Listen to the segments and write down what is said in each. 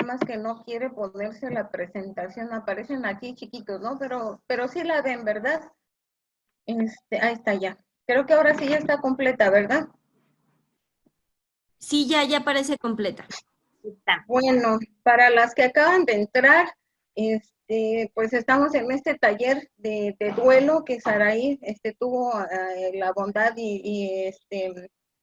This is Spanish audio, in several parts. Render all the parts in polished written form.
problemas que no quiere ponerse la presentación, aparecen aquí chiquitos, ¿no? Pero sí la ven, ¿verdad? Ahí está ya. Creo que ahora sí ya está completa, ¿verdad? Sí, ya parece completa. Está. Bueno, para las que acaban de entrar, pues estamos en este taller de duelo que Saraí tuvo la bondad y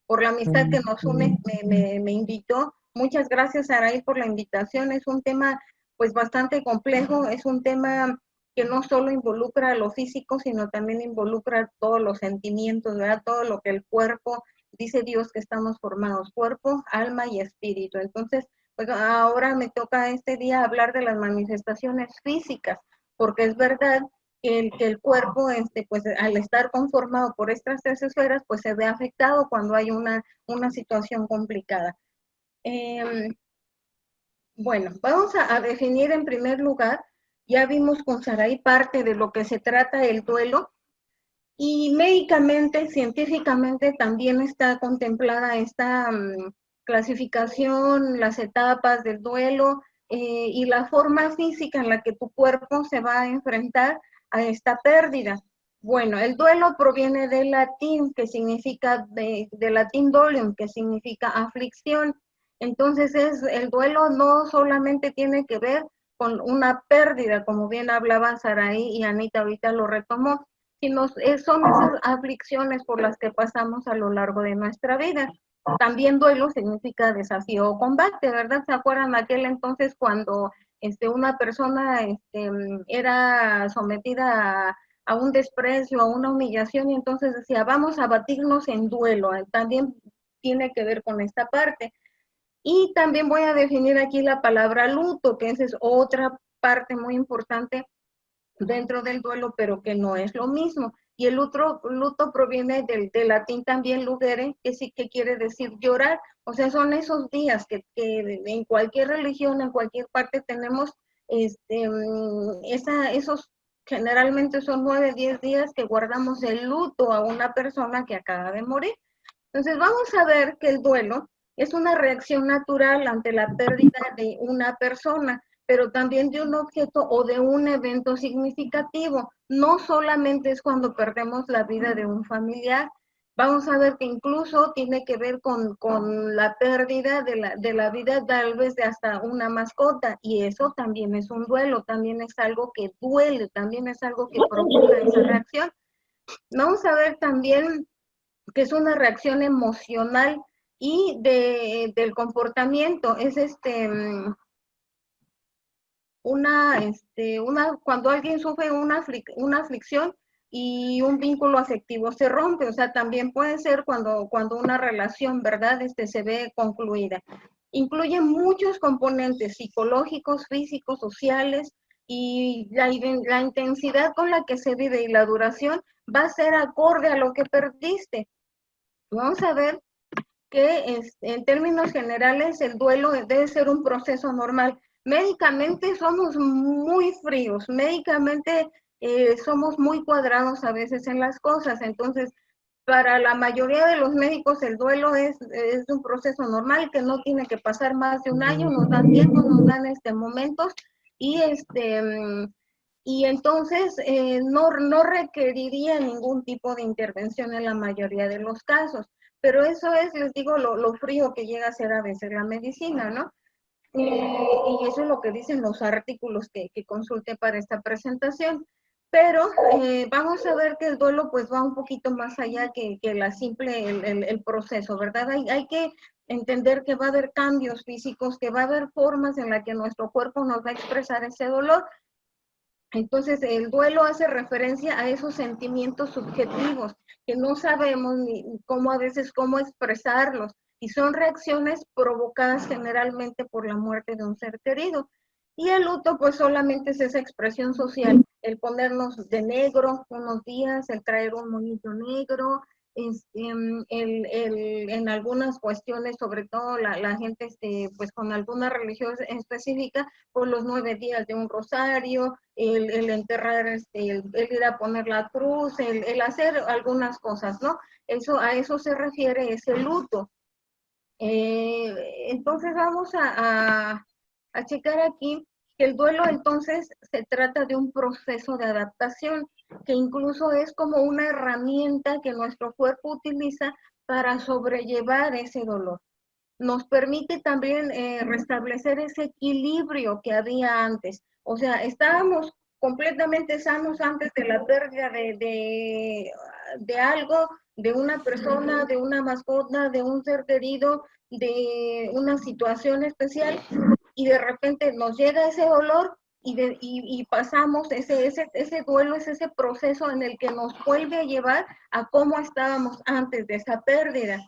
por la amistad que nos une, me invitó. Muchas gracias, Saraí, por la invitación. Es un tema pues bastante complejo, es un tema que no solo involucra lo físico, sino también involucra todos los sentimientos, ¿verdad? Todo lo que el cuerpo, dice Dios que estamos formados, cuerpo, alma y espíritu. Entonces, pues ahora me toca este día hablar de las manifestaciones físicas, porque es verdad que el cuerpo, pues al estar conformado por estas tres esferas, pues se ve afectado cuando hay una situación complicada. Bueno, vamos a definir en primer lugar, ya vimos con Saraí parte de lo que se trata el duelo, y médicamente, científicamente, también está contemplada esta clasificación, las etapas del duelo y la forma física en la que tu cuerpo se va a enfrentar a esta pérdida. Bueno, el duelo proviene del latín, que significa, del latín dolium, que significa aflicción. Entonces, el duelo no solamente tiene que ver con una pérdida, como bien hablaba Saraí y Anita ahorita lo retomó, sino son esas aflicciones por las que pasamos a lo largo de nuestra vida. También duelo significa desafío o combate, ¿verdad? ¿Se acuerdan aquel entonces cuando una persona era sometida a un desprecio, a una humillación, y entonces decía, vamos a batirnos en duelo? También tiene que ver con esta parte. Y también voy a definir aquí la palabra luto, que esa es otra parte muy importante dentro del duelo, pero que no es lo mismo. Y el luto proviene del latín también lugere, que sí que quiere decir llorar. O sea, son esos días que en cualquier religión, en cualquier parte tenemos esos, generalmente son 9, 10 días que guardamos el luto a una persona que acaba de morir. Entonces vamos a ver que el duelo es una reacción natural ante la pérdida de una persona, pero también de un objeto o de un evento significativo. No solamente es cuando perdemos la vida de un familiar. Vamos a ver que incluso tiene que ver con la pérdida de la vida tal vez de hasta una mascota, y eso también es un duelo, también es algo que duele, también es algo que provoca esa reacción. Vamos a ver también que es una reacción emocional y del comportamiento. Es cuando alguien sufre una aflicción y un vínculo afectivo se rompe. O sea, también puede ser cuando una relación, ¿verdad?, se ve concluida. Incluye muchos componentes psicológicos, físicos, sociales, y la intensidad con la que se vive y la duración va a ser acorde a lo que perdiste. Vamos a ver que en términos generales el duelo debe ser un proceso normal. Médicamente somos muy fríos, médicamente somos muy cuadrados a veces en las cosas. Entonces, para la mayoría de los médicos el duelo es un proceso normal que no tiene que pasar más de un año. Nos dan tiempo, nos dan momentos, y y entonces no requeriría ningún tipo de intervención en la mayoría de los casos. Pero eso es, les digo, lo frío que llega a ser a veces la medicina, ¿no? Y eso es lo que dicen los artículos que consulté para esta presentación. Pero vamos a ver que el duelo pues va un poquito más allá que la simple, el proceso, ¿verdad? Hay que entender que va a haber cambios físicos, que va a haber formas en las que nuestro cuerpo nos va a expresar ese dolor. Entonces, el duelo hace referencia a esos sentimientos subjetivos que no sabemos ni cómo a veces cómo expresarlos, y son reacciones provocadas generalmente por la muerte de un ser querido. Y el luto pues solamente es esa expresión social, el ponernos de negro unos días, el traer un monito negro, en algunas cuestiones, sobre todo la gente pues con alguna religión específica, por los 9 días de un rosario, el enterrar, el ir a poner la cruz, el hacer algunas cosas, ¿no? A eso se refiere ese luto. Entonces vamos a a checar aquí que el duelo entonces se trata de un proceso de adaptación, que incluso es como una herramienta que nuestro cuerpo utiliza para sobrellevar ese dolor. Nos permite también restablecer ese equilibrio que había antes. O sea, estábamos completamente sanos antes de la pérdida de algo, de una persona, de una mascota, de un ser querido, de una situación especial, y de repente nos llega ese dolor y pasamos ese duelo, es ese proceso en el que nos vuelve a llevar a cómo estábamos antes de esa pérdida.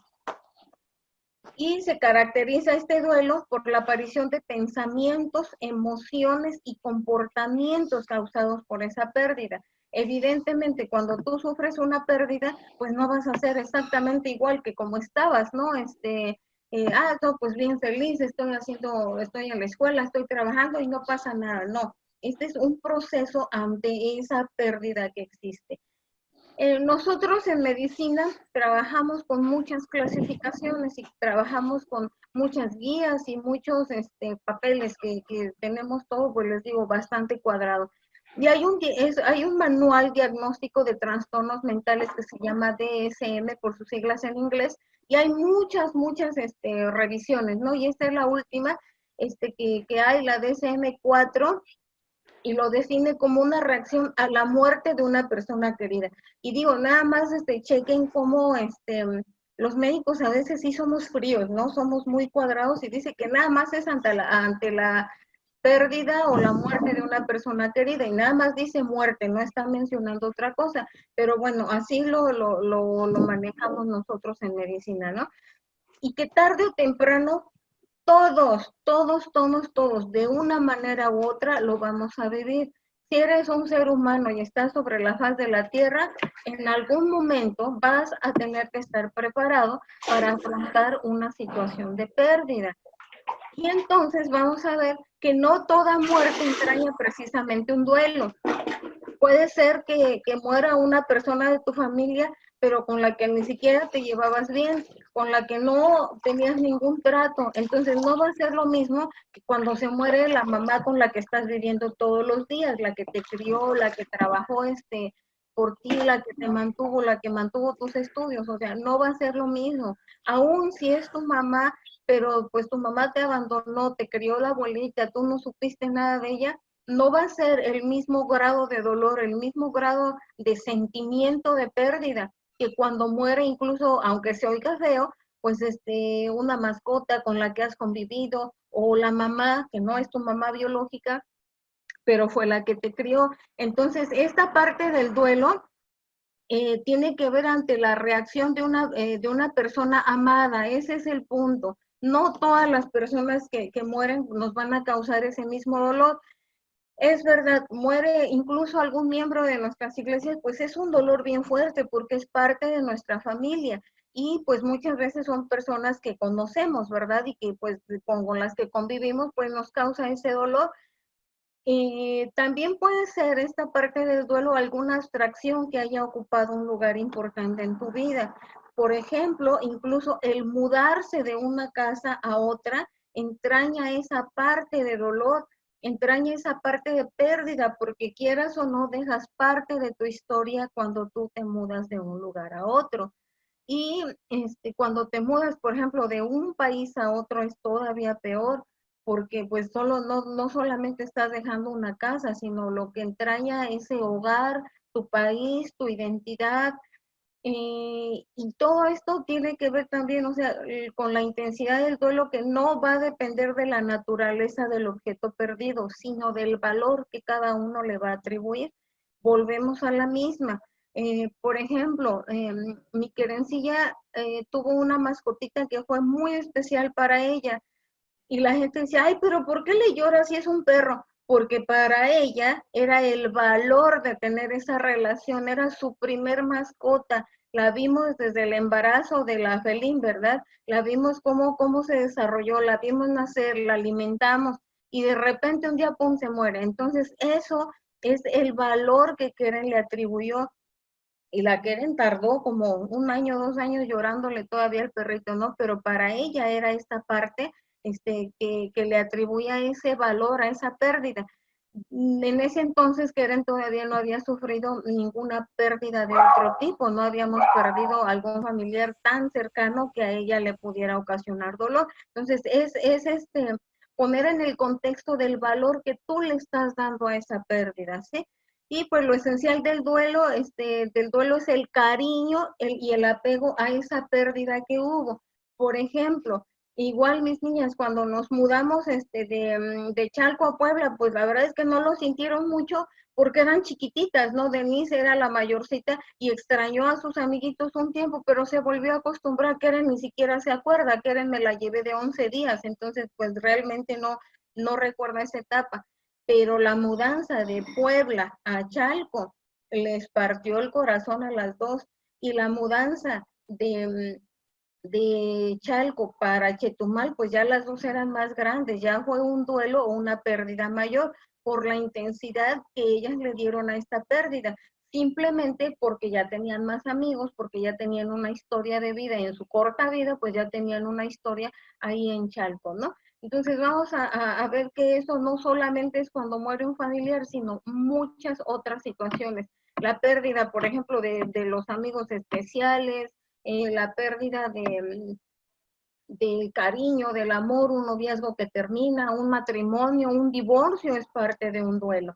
Y se caracteriza este duelo por la aparición de pensamientos, emociones y comportamientos causados por esa pérdida. Evidentemente, cuando tú sufres una pérdida, pues no vas a ser exactamente igual que como estabas, ¿no? No, pues bien feliz, estoy en la escuela, estoy trabajando y no pasa nada. No, este es un proceso ante esa pérdida que existe. Nosotros en medicina trabajamos con muchas clasificaciones y trabajamos con muchas guías y muchos papeles que tenemos todo, pues les digo, bastante cuadrado. Y hay un manual diagnóstico de trastornos mentales que se llama DSM por sus siglas en inglés, y hay muchas revisiones, ¿no? Y esta es la última que hay, la DSM-4, y lo define como una reacción a la muerte de una persona querida. Y digo, nada más chequen cómo los médicos a veces sí somos fríos, ¿no? Somos muy cuadrados, y dice que nada más es ante la pérdida o la muerte de una persona querida, y nada más dice muerte, no está mencionando otra cosa. Pero bueno, así lo manejamos nosotros en medicina, ¿no? Y que tarde o temprano todos, de una manera u otra lo vamos a vivir. Si eres un ser humano y estás sobre la faz de la tierra, en algún momento vas a tener que estar preparado para afrontar una situación de pérdida. Y entonces vamos a ver que no toda muerte entraña precisamente un duelo. Puede ser que muera una persona de tu familia, pero con la que ni siquiera te llevabas bien, con la que no tenías ningún trato. Entonces no va a ser lo mismo que cuando se muere la mamá con la que estás viviendo todos los días, la que te crió, la que trabajó por ti, la que mantuvo tus estudios. O sea, no va a ser lo mismo. Aún si es tu mamá, pero pues tu mamá te abandonó, te crió la abuelita, tú no supiste nada de ella, no va a ser el mismo grado de dolor, el mismo grado de sentimiento de pérdida que cuando muere, incluso aunque se oiga feo, pues una mascota con la que has convivido, o la mamá, que no es tu mamá biológica, pero fue la que te crió. Entonces, esta parte del duelo tiene que ver ante la reacción de una persona amada. Ese es el punto. No todas las personas que mueren nos van a causar ese mismo dolor. Es verdad, muere incluso algún miembro de nuestras iglesias, pues es un dolor bien fuerte porque es parte de nuestra familia, y pues muchas veces son personas que conocemos, ¿verdad? Y que pues con las que convivimos, pues nos causa ese dolor. También puede ser esta parte del duelo alguna abstracción que haya ocupado un lugar importante en tu vida. Por ejemplo, incluso el mudarse de una casa a otra entraña esa parte de dolor, entraña esa parte de pérdida, porque quieras o no, dejas parte de tu historia cuando tú te mudas de un lugar a otro. Y cuando te mudas, por ejemplo, de un país a otro, es todavía peor, porque pues no solamente estás dejando una casa, sino lo que entraña ese hogar, tu país, tu identidad. Y todo esto tiene que ver también, o sea, con la intensidad del duelo, que no va a depender de la naturaleza del objeto perdido, sino del valor que cada uno le va a atribuir. Volvemos a la misma. Por ejemplo, mi querencilla tuvo una mascotita que fue muy especial para ella, y la gente decía, ay, pero ¿por qué le llora si es un perro? Porque para ella era el valor de tener esa relación, era su primer mascota. La vimos desde el embarazo de la felín, ¿verdad? La vimos cómo se desarrolló, la vimos nacer, la alimentamos, y de repente un día, pum, se muere. Entonces eso es el valor que Keren le atribuyó. Y la Keren tardó como un año, 2 años llorándole todavía al perrito, ¿no? Pero para ella era esta parte que le atribuía ese valor a esa pérdida. En ese entonces, Keren todavía no había sufrido ninguna pérdida de otro tipo, no habíamos perdido algún familiar tan cercano que a ella le pudiera ocasionar dolor. Entonces, es poner en el contexto del valor que tú le estás dando a esa pérdida, ¿sí? Y pues lo esencial del duelo es el cariño y el apego a esa pérdida que hubo. Por ejemplo, igual mis niñas, cuando nos mudamos de Chalco a Puebla, pues la verdad es que no lo sintieron mucho porque eran chiquititas, ¿no? Denise era la mayorcita y extrañó a sus amiguitos un tiempo, pero se volvió a acostumbrar. Keren ni siquiera se acuerda. Keren me la llevé de 11 días, entonces pues realmente no recuerda esa etapa. Pero la mudanza de Puebla a Chalco les partió el corazón a las dos, y la mudanza de Chalco para Chetumal, pues ya las dos eran más grandes, ya fue un duelo o una pérdida mayor por la intensidad que ellas le dieron a esta pérdida, simplemente porque ya tenían más amigos, porque ya tenían una historia de vida, y en su corta vida pues ya tenían una historia ahí en Chalco, ¿no? Entonces vamos a ver que eso no solamente es cuando muere un familiar, sino muchas otras situaciones. La pérdida, por ejemplo, de los amigos especiales, la pérdida del cariño, del amor, un noviazgo que termina, un matrimonio, un divorcio es parte de un duelo.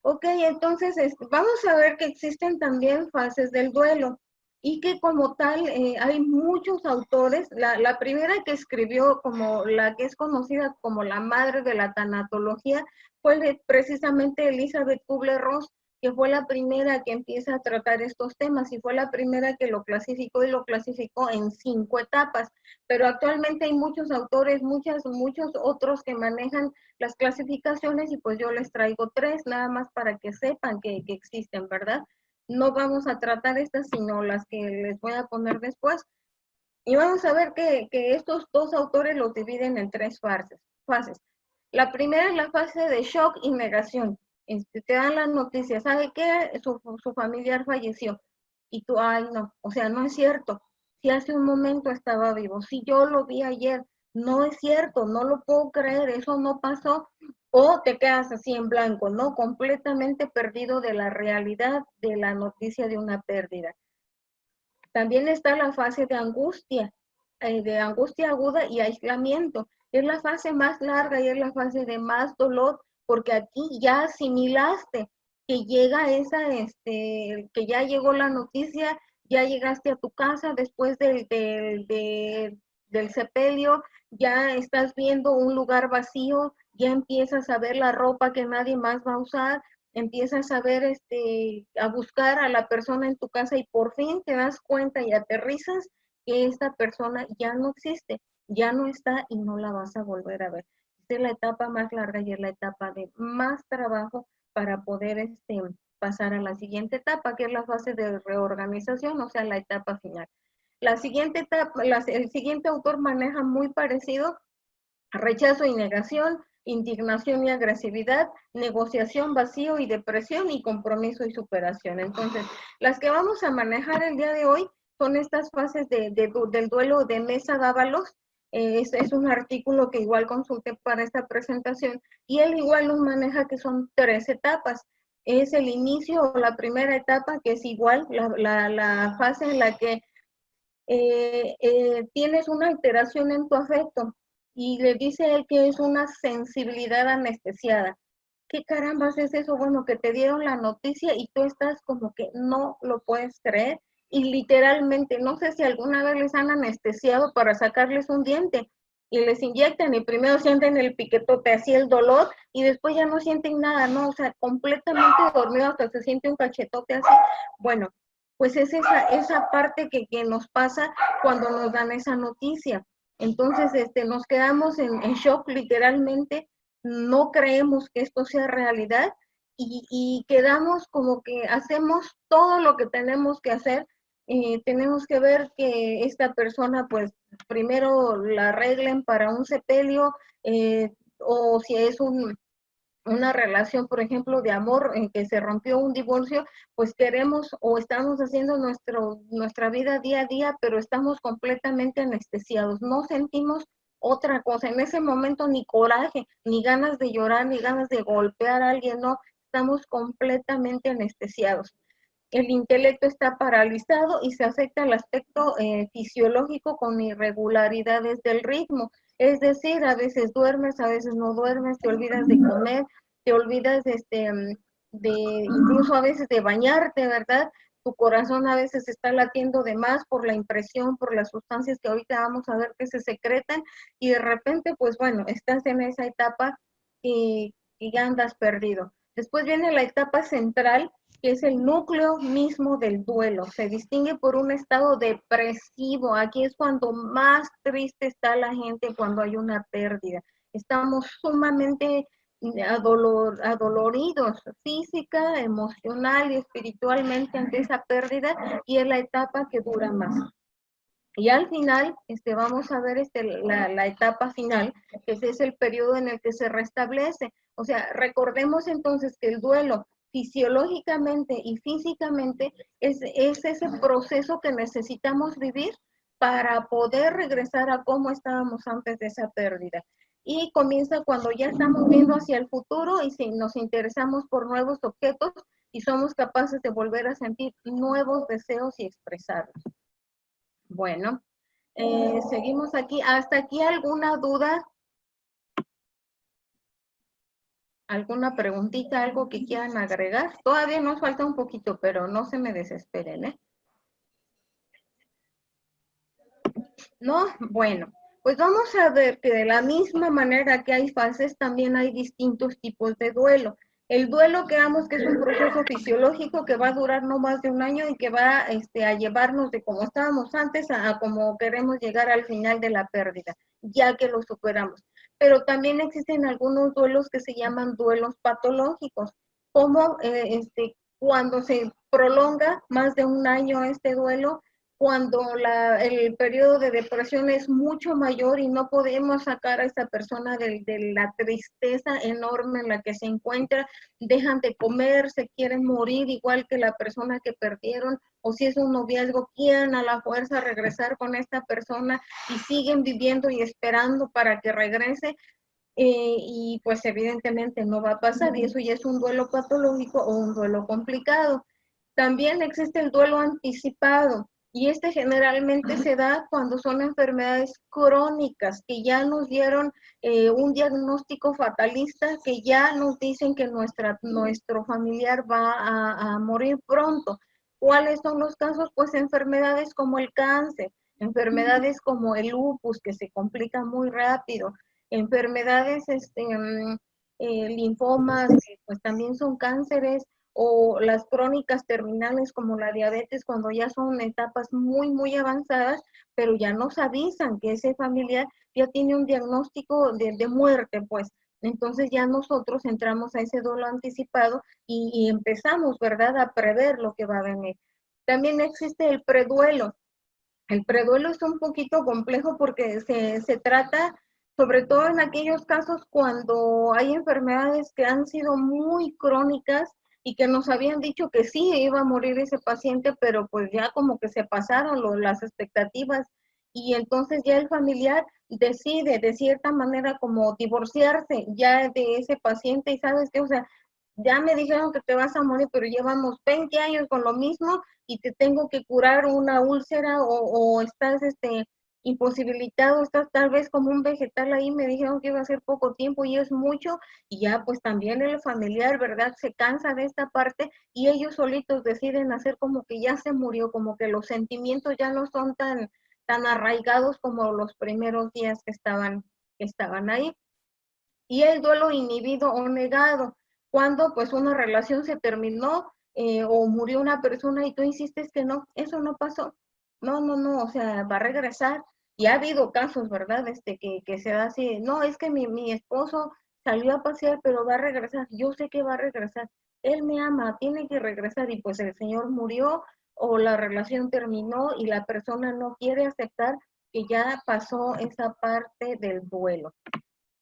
Ok, entonces vamos a ver que existen también fases del duelo y que como tal hay muchos autores. La primera que escribió, como la que es conocida como la madre de la tanatología, fue precisamente Elizabeth Kubler-Ross, que fue la primera que empieza a tratar estos temas y fue la primera que lo clasificó, y lo clasificó en 5 etapas. Pero actualmente hay muchos autores, muchos otros que manejan las clasificaciones, y pues yo les traigo 3 nada más para que sepan que existen, ¿verdad? No vamos a tratar estas, sino las que les voy a poner después. Y vamos a ver que estos 2 autores los dividen en 3 fases. La primera es la fase de shock y negación. Te dan la noticia, ¿sabe qué? Su familiar falleció. Y tú, ay, no, o sea, no es cierto. Si hace un momento estaba vivo, si yo lo vi ayer, no es cierto, no lo puedo creer, eso no pasó. O te quedas así en blanco, ¿no? Completamente perdido de la realidad de la noticia de una pérdida. También está la fase de angustia aguda y aislamiento. Es la fase más larga y es la fase de más dolor, porque aquí ya asimilaste que llega que ya llegó la noticia, ya llegaste a tu casa después del sepelio, ya estás viendo un lugar vacío, ya empiezas a ver la ropa que nadie más va a usar, empiezas a ver, a buscar a la persona en tu casa, y por fin te das cuenta y aterrizas que esta persona ya no existe, ya no está y no la vas a volver a ver. Esta es la etapa más larga y es la etapa de más trabajo para poder pasar a la siguiente etapa, que es la fase de reorganización, o sea, la etapa final. La siguiente etapa, el siguiente autor maneja muy parecido: rechazo y negación, indignación y agresividad, negociación, vacío y depresión, y compromiso y superación. Entonces, las que vamos a manejar el día de hoy son estas fases del duelo de Mesa Dávalos. Es un artículo que igual consulté para esta presentación, y él igual nos maneja que son 3 etapas. Es el inicio o la primera etapa, que es igual la fase en la que tienes una alteración en tu afecto, y le dice él que es una sensibilidad anestesiada. ¿Qué carambas es eso? Bueno, que te dieron la noticia y tú estás como que no lo puedes creer, y literalmente, no sé si alguna vez les han anestesiado para sacarles un diente y les inyectan, y primero sienten el piquetote, así el dolor, y después ya no sienten nada, ¿no? O sea, completamente dormido, hasta se siente un cachetote así. Bueno, pues es esa parte que nos pasa cuando nos dan esa noticia. Entonces, nos quedamos en shock literalmente, no creemos que esto sea realidad, y quedamos como que hacemos todo lo que tenemos que hacer. Tenemos que ver que esta persona, pues, primero la arreglen para un sepelio, o si es una relación, por ejemplo, de amor en que se rompió, un divorcio, pues queremos o estamos haciendo nuestra vida día a día, pero estamos completamente anestesiados, no sentimos otra cosa. En ese momento ni coraje, ni ganas de llorar, ni ganas de golpear a alguien, no, estamos completamente anestesiados. El intelecto está paralizado y se afecta el aspecto fisiológico con irregularidades del ritmo. Es decir, a veces duermes, a veces no duermes, te olvidas de comer, te olvidas de incluso a veces de bañarte, ¿verdad? Tu corazón a veces está latiendo de más por la impresión, por las sustancias que ahorita vamos a ver que se secretan y de repente, pues bueno, estás en esa etapa y ya andas perdido. Después viene la etapa central, que es el núcleo mismo del duelo. Se distingue por un estado depresivo. Aquí es cuando más triste está la gente cuando hay una pérdida. Estamos sumamente adoloridos física, emocional y espiritualmente ante esa pérdida y es la etapa que dura más. Y al final, vamos a ver la etapa final, que ese es el periodo en el que se restablece. O sea, recordemos entonces que el duelo fisiológicamente y físicamente es ese proceso que necesitamos vivir para poder regresar a cómo estábamos antes de esa pérdida. Y comienza cuando ya estamos viendo hacia el futuro y si nos interesamos por nuevos objetos y somos capaces de volver a sentir nuevos deseos y expresarlos. Bueno, seguimos aquí. ¿Hasta aquí alguna duda? ¿Alguna preguntita, algo que quieran agregar? Todavía nos falta un poquito, pero no se me desesperen, ¿eh? ¿No? Bueno, pues vamos a ver que de la misma manera que hay fases, también hay distintos tipos de duelo. El duelo creamos que es un proceso fisiológico que va a durar no más de un año y que va a llevarnos de como estábamos antes a como queremos llegar al final de la pérdida, ya que lo superamos. Pero también existen algunos duelos que se llaman duelos patológicos, como cuando se prolonga más de un año este duelo, cuando el periodo de depresión es mucho mayor y no podemos sacar a esa persona de la tristeza enorme en la que se encuentra, dejan de comer, se quieren morir igual que la persona que perdieron, o si es un noviazgo, quieren a la fuerza regresar con esta persona y siguen viviendo y esperando para que regrese. Y pues evidentemente no va a pasar y eso ya es un duelo patológico o un duelo complicado. También existe el duelo anticipado y este generalmente se da cuando son enfermedades crónicas que ya nos dieron un diagnóstico fatalista, que ya nos dicen que nuestro familiar va a morir pronto. ¿Cuáles son los casos? Pues enfermedades como el cáncer, enfermedades como el lupus que se complica muy rápido, enfermedades, linfomas, que pues también son cánceres, o las crónicas terminales como la diabetes, cuando ya son etapas muy, muy avanzadas, pero ya nos avisan que ese familiar ya tiene un diagnóstico de muerte, pues. Entonces ya nosotros entramos a ese duelo anticipado y empezamos, ¿verdad?, a prever lo que va a venir. También existe el preduelo. El preduelo es un poquito complejo porque se trata, sobre todo en aquellos casos cuando hay enfermedades que han sido muy crónicas y que nos habían dicho que sí iba a morir ese paciente, pero pues ya como que se pasaron las expectativas y entonces ya el familiar decide de cierta manera como divorciarse ya de ese paciente y sabes qué, o sea, ya me dijeron que te vas a morir, pero llevamos 20 años con lo mismo y te tengo que curar una úlcera o estás imposibilitado, estás tal vez como un vegetal ahí, me dijeron que iba a ser poco tiempo y es mucho, y ya pues también el familiar, ¿verdad? Se cansa de esta parte y ellos solitos deciden hacer como que ya se murió, como que los sentimientos ya no son tan arraigados como los primeros días que estaban ahí. Y el duelo inhibido o negado, cuando pues una relación se terminó o murió una persona y tú insistes que no, eso no pasó. No, no, no, o sea, va a regresar. Y ha habido casos, ¿verdad? Que se da así, no, es que mi esposo salió a pasear, pero va a regresar. Yo sé que va a regresar. Él me ama, tiene que regresar. Y pues el señor murió o la relación terminó y la persona no quiere aceptar que ya pasó esa parte del duelo.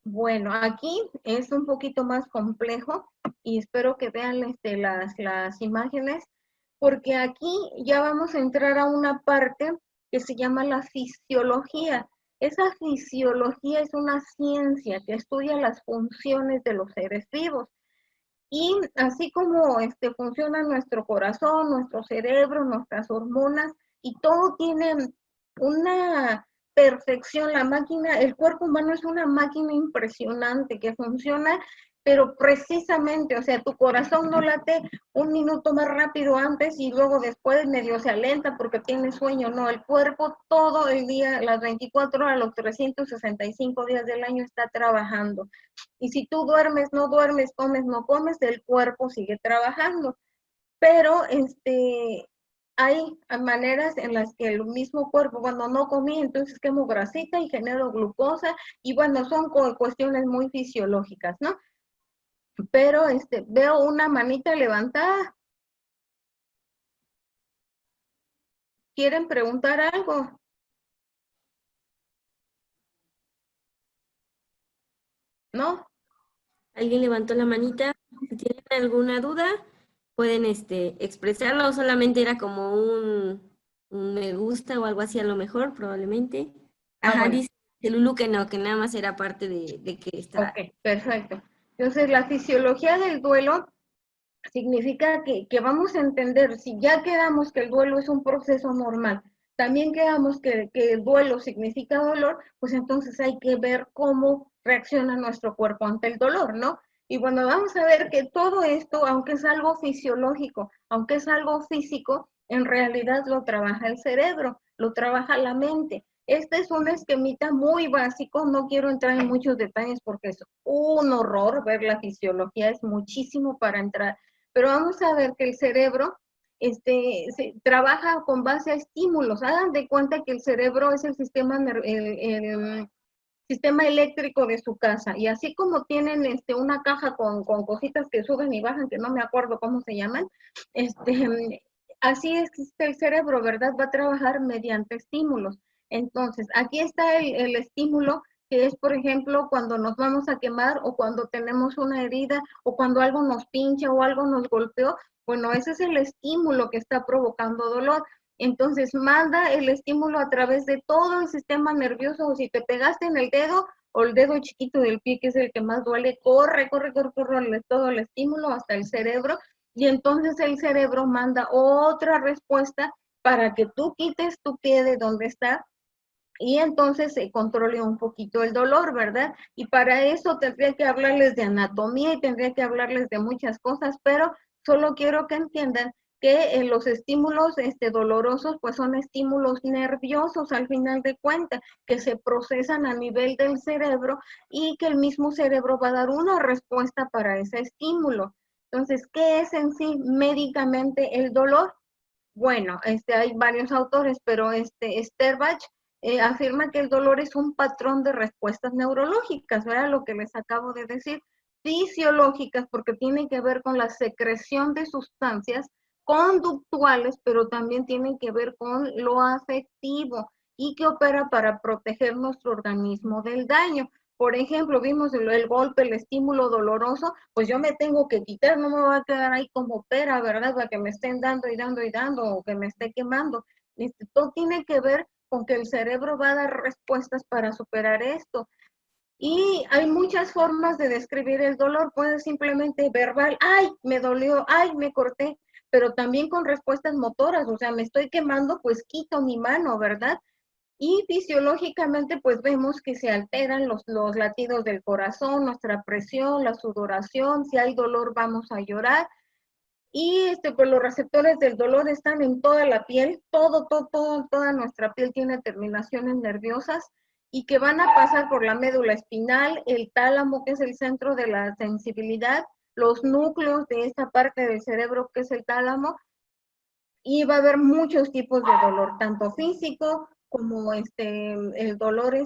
Bueno, aquí es un poquito más complejo y espero que vean las imágenes, porque aquí ya vamos a entrar a una parte que se llama la fisiología. Esa fisiología es una ciencia que estudia las funciones de los seres vivos. Y así como funciona nuestro corazón, nuestro cerebro, nuestras hormonas, y todo tiene una perfección, la máquina, el cuerpo humano es una máquina impresionante que funciona, pero precisamente, o sea, tu corazón no late un minuto más rápido antes y luego después medio se alenta porque tiene sueño, no, el cuerpo todo el día, las 24 horas, los 365 días del año está trabajando. Y si tú duermes, no duermes, comes, no comes, el cuerpo sigue trabajando. Pero hay maneras en las que el mismo cuerpo, cuando no comí, entonces quemo grasita y genero glucosa, y bueno, son cuestiones muy fisiológicas, ¿no? Pero veo una manita levantada. ¿Quieren preguntar algo? ¿No? ¿Alguien levantó la manita? Si tienen alguna duda, pueden expresarlo, o solamente era como un me gusta o algo así a lo mejor, probablemente. Ah, Ajá, bueno. dice Lulu que no, que nada más era parte de que está. Ok, perfecto. Entonces, la fisiología del duelo significa que vamos a entender, si ya quedamos que el duelo es un proceso normal, también quedamos que el duelo significa dolor, pues entonces hay que ver cómo reacciona nuestro cuerpo ante el dolor, ¿no? Y bueno, vamos a ver que todo esto, aunque es algo fisiológico, aunque es algo físico, en realidad lo trabaja el cerebro, lo trabaja la mente. Este es un esquemita muy básico, no quiero entrar en muchos detalles porque es un horror ver la fisiología, es muchísimo para entrar, pero vamos a ver que el cerebro trabaja con base a estímulos. Hagan de cuenta que el cerebro es el sistema eléctrico de su casa, y así como tienen una caja con cositas que suben y bajan, que no me acuerdo cómo se llaman, así es el cerebro, ¿verdad? Va a trabajar mediante estímulos. Entonces, aquí está el estímulo, que es, por ejemplo, cuando nos vamos a quemar o cuando tenemos una herida o cuando algo nos pincha o algo nos golpeó. Bueno, ese es el estímulo que está provocando dolor. Entonces manda el estímulo a través de todo el sistema nervioso, o si te pegaste en el dedo o el dedo chiquito del pie, que es el que más duele, corre todo el estímulo hasta el cerebro, y entonces el cerebro manda otra respuesta para que tú quites tu pie de donde está y entonces se controle un poquito el dolor, ¿verdad? Y para eso tendría que hablarles de anatomía y tendría que hablarles de muchas cosas, pero solo quiero que entiendan que los estímulos dolorosos pues son estímulos nerviosos al final de cuentas, que se procesan a nivel del cerebro y que el mismo cerebro va a dar una respuesta para ese estímulo. Entonces, ¿qué es en sí médicamente el dolor? Bueno, hay varios autores, pero Sterbach afirma que el dolor es un patrón de respuestas neurológicas, ¿verdad? Lo que les acabo de decir, fisiológicas, porque tiene que ver con la secreción de sustancias conductuales, pero también tienen que ver con lo afectivo y que opera para proteger nuestro organismo del daño. Por ejemplo, vimos el golpe, el estímulo doloroso, pues yo me tengo que quitar, no me voy a quedar ahí como pera, ¿verdad? Para que me estén dando y dando y dando, o que me esté quemando. Todo tiene que ver con que el cerebro va a dar respuestas para superar esto. Y hay muchas formas de describir el dolor, puede simplemente verbal, ay, me dolió, ay, me corté, pero también con respuestas motoras, o sea, me estoy quemando, pues quito mi mano, ¿verdad? Y fisiológicamente, pues vemos que se alteran los latidos del corazón, nuestra presión, la sudoración, si hay dolor vamos a llorar. Y pues los receptores del dolor están en toda la piel, toda nuestra piel tiene terminaciones nerviosas y que van a pasar por la médula espinal, el tálamo, que es el centro de la sensibilidad, los núcleos de esta parte del cerebro, que es el tálamo, y va a haber muchos tipos de dolor, tanto físico como el dolor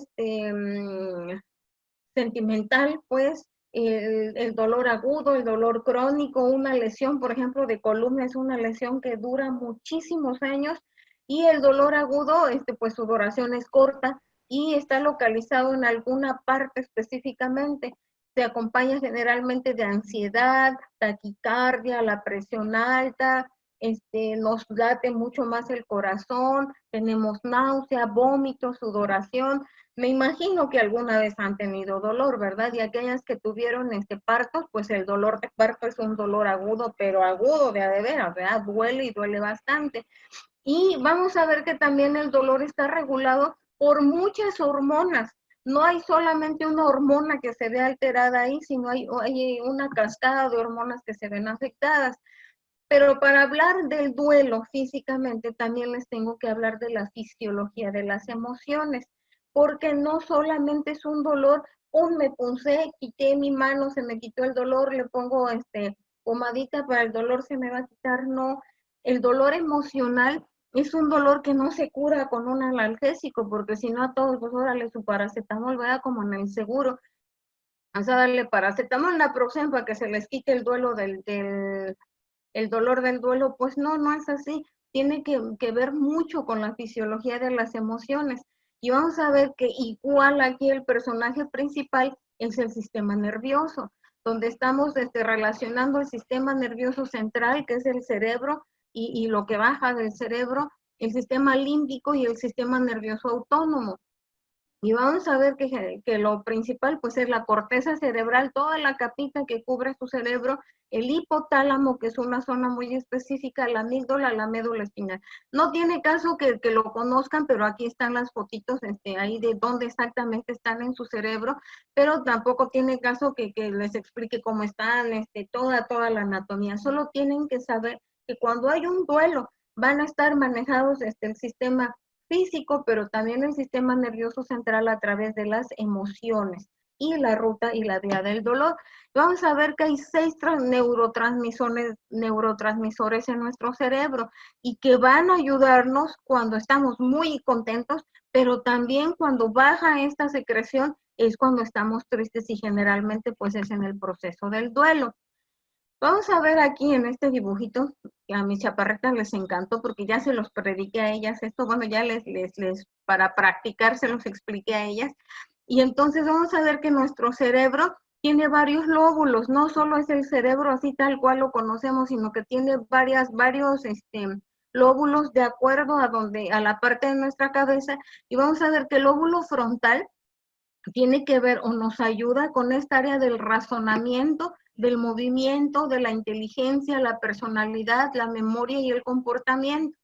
sentimental, pues el dolor agudo, el dolor crónico, una lesión, por ejemplo, de columna es una lesión que dura muchísimos años, y el dolor agudo, pues su duración es corta y está localizado en alguna parte específicamente. Se acompaña generalmente de ansiedad, taquicardia, la presión alta, nos late mucho más el corazón, tenemos náusea, vómito, sudoración, Me imagino que alguna vez han tenido dolor, ¿verdad? Y aquellas que tuvieron partos, pues el dolor de parto es un dolor agudo, pero agudo de veras, ¿verdad? Duele y duele bastante. Y vamos a ver que también el dolor está regulado por muchas hormonas. No hay solamente una hormona que se ve alterada ahí, sino hay una cascada de hormonas que se ven afectadas. Pero para hablar del duelo físicamente, también les tengo que hablar de la fisiología de las emociones, porque no solamente es un dolor, me punzé, quité mi mano, se me quitó el dolor, le pongo pomadita para el dolor, se me va a quitar, no. El dolor emocional es un dolor que no se cura con un analgésico, porque si no a todos, pues órale su paracetamol, ¿verdad? Como en el seguro. O sea, darle paracetamol, naproxen para que se les quite el duelo el dolor del duelo, pues no, no es así. Tiene que ver mucho con la fisiología de las emociones. Y vamos a ver que igual aquí el personaje principal es el sistema nervioso, donde estamos relacionando el sistema nervioso central, que es el cerebro, y lo que baja del cerebro, el sistema límbico y el sistema nervioso autónomo. Y vamos a ver que lo principal pues es la corteza cerebral, toda la capita que cubre su cerebro, el hipotálamo, que es una zona muy específica, la amígdala, la médula espinal. No tiene caso que lo conozcan, pero aquí están las fotitos ahí de dónde exactamente están en su cerebro, pero tampoco tiene caso que les explique cómo están, toda la anatomía. Solo tienen que saber que cuando hay un duelo van a estar manejados el sistema físico, pero también el sistema nervioso central a través de las emociones y la ruta y la vía del dolor. Vamos a ver que hay 6 neurotransmisores en nuestro cerebro y que van a ayudarnos cuando estamos muy contentos, pero también cuando baja esta secreción es cuando estamos tristes y generalmente pues es en el proceso del duelo. Vamos a ver aquí en este dibujito, que a mis chaparretas les encantó porque ya se los prediqué a ellas esto, bueno, ya para practicar se los expliqué a ellas. Y entonces vamos a ver que nuestro cerebro tiene varios lóbulos, no solo es el cerebro así tal cual lo conocemos, sino que tiene varios lóbulos de acuerdo a la parte de nuestra cabeza. Y vamos a ver que el lóbulo frontal tiene que ver o nos ayuda con esta área del razonamiento, del movimiento, de la inteligencia, la personalidad, la memoria y el comportamiento.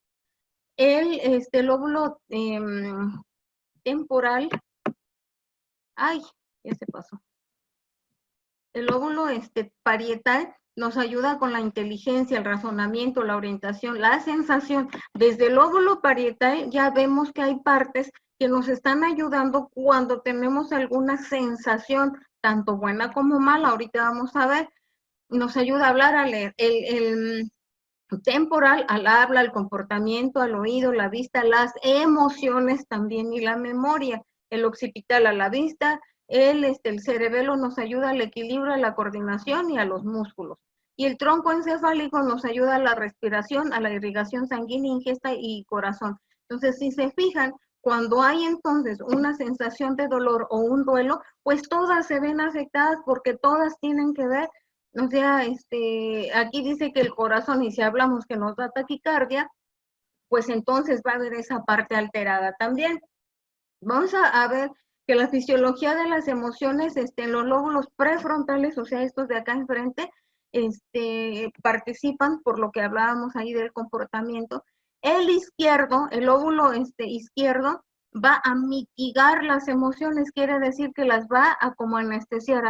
El lóbulo temporal, ay, ya se pasó. El lóbulo parietal nos ayuda con la inteligencia, el razonamiento, la orientación, la sensación. Desde el lóbulo parietal ya vemos que hay partes que nos están ayudando cuando tenemos alguna sensación, tanto buena como mala. Ahorita vamos a ver, nos ayuda a hablar, a leer. El temporal al habla, al comportamiento, al oído, la vista, las emociones también y la memoria. El occipital a la vista, el cerebelo nos ayuda al equilibrio, a la coordinación y a los músculos. Y el tronco encefálico nos ayuda a la respiración, a la irrigación sanguínea, ingesta y corazón. Entonces, si se fijan, cuando hay entonces una sensación de dolor o un duelo, pues todas se ven afectadas porque todas tienen que ver. O sea, aquí dice que el corazón, y si hablamos que nos da taquicardia, pues entonces va a haber esa parte alterada también. Vamos a ver que la fisiología de las emociones, en los lóbulos prefrontales, o sea, estos de acá enfrente, participan por lo que hablábamos ahí del comportamiento. El izquierdo, el lóbulo izquierdo, va a mitigar las emociones, quiere decir que las va a como anestesiar,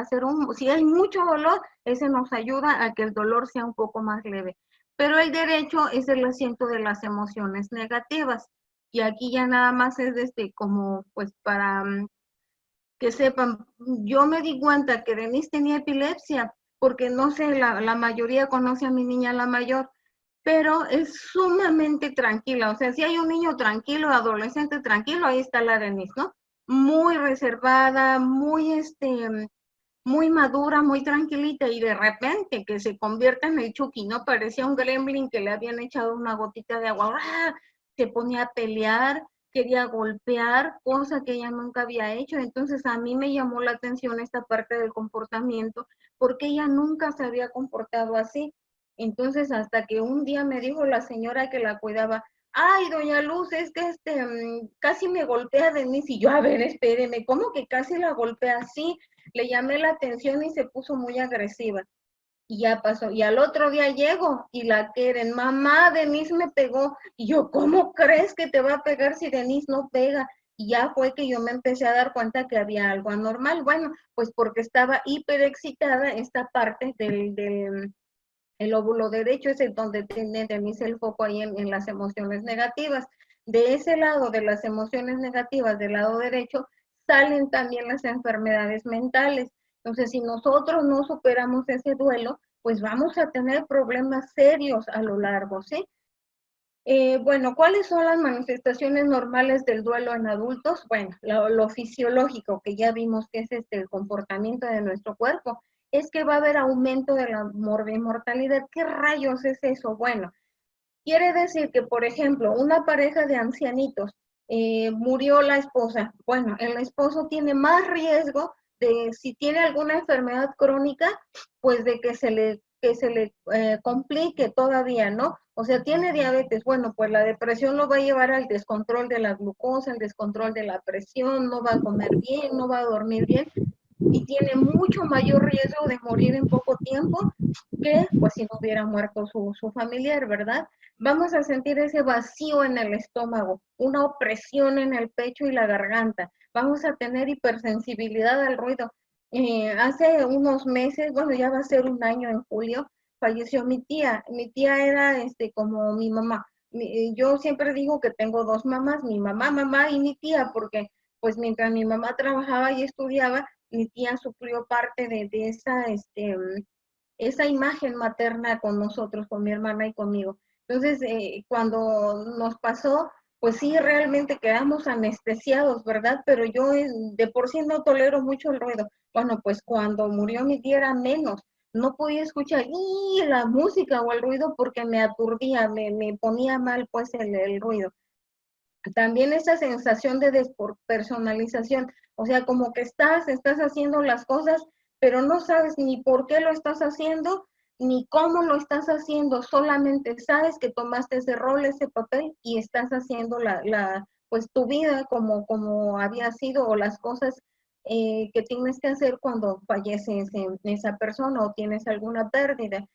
si hay mucho dolor, ese nos ayuda a que el dolor sea un poco más leve. Pero el derecho es el asiento de las emociones negativas. Y aquí ya nada más es como pues para que sepan, yo me di cuenta que Denise tenía epilepsia, porque no sé, la mayoría conoce a mi niña la mayor, pero es sumamente tranquila. O sea, si hay un niño tranquilo, adolescente tranquilo, ahí está la Denise, ¿no? Muy reservada, muy madura, muy tranquilita, y de repente que se convierte en el Chucky, ¿no? Parecía un gremlin que le habían echado una gotita de agua, ¡ah! Se ponía a pelear, quería golpear, cosa que ella nunca había hecho. Entonces a mí me llamó la atención esta parte del comportamiento, porque ella nunca se había comportado así. Entonces hasta que un día me dijo la señora que la cuidaba, ay, doña Luz, es que casi me golpea Denise, y yo, a ver, espéreme, ¿cómo que casi la golpea? Sí, le llamé la atención y se puso muy agresiva. Y ya pasó. Y al otro día llego y la quieren, mamá, Denise me pegó. Y yo, ¿cómo crees que te va a pegar si Denise no pega? Y ya fue que yo me empecé a dar cuenta que había algo anormal. Bueno, pues porque estaba hiperexcitada esta parte del el óvulo derecho, es el donde tiene Denise el foco ahí en las emociones negativas. De ese lado, de las emociones negativas, del lado derecho, salen también las enfermedades mentales. Entonces, si nosotros no superamos ese duelo, pues vamos a tener problemas serios a lo largo, ¿sí? Bueno, ¿cuáles son las manifestaciones normales del duelo en adultos? Bueno, lo fisiológico, que ya vimos que es el comportamiento de nuestro cuerpo, es que va a haber aumento de la mortalidad. ¿Qué rayos es eso? Bueno, quiere decir que, por ejemplo, una pareja de ancianitos, murió la esposa. Bueno, el esposo tiene más riesgo de, si tiene alguna enfermedad crónica, pues de que se le complique todavía, ¿no? O sea, tiene diabetes, bueno, pues la depresión lo va a llevar al descontrol de la glucosa, al descontrol de la presión, no va a comer bien, no va a dormir bien, y tiene mucho mayor riesgo de morir en poco tiempo que pues si no hubiera muerto su familiar, ¿verdad? Vamos a sentir ese vacío en el estómago, una opresión en el pecho y la garganta. Vamos a tener hipersensibilidad al ruido. Hace unos meses, bueno, ya va a ser un año en julio, falleció mi tía. Mi tía era como mi mamá. Yo siempre digo que tengo dos mamás, mi mamá y mi tía, porque pues mientras mi mamá trabajaba y estudiaba, mi tía sufrió parte de esa imagen materna con nosotros, con mi hermana y conmigo. Entonces, cuando nos pasó, pues sí, realmente quedamos anestesiados, ¿verdad? Pero yo de por sí no tolero mucho el ruido. Bueno, pues cuando murió mi tía era menos. No podía escuchar la música o el ruido porque me aturdía, me ponía mal pues el ruido. También esa sensación de despersonalización, o sea, como que estás haciendo las cosas, pero no sabes ni por qué lo estás haciendo, ni cómo lo estás haciendo, solamente sabes que tomaste ese rol, ese papel, y estás haciendo pues tu vida como había sido, o las cosas que tienes que hacer cuando fallece esa persona o tienes alguna pérdida.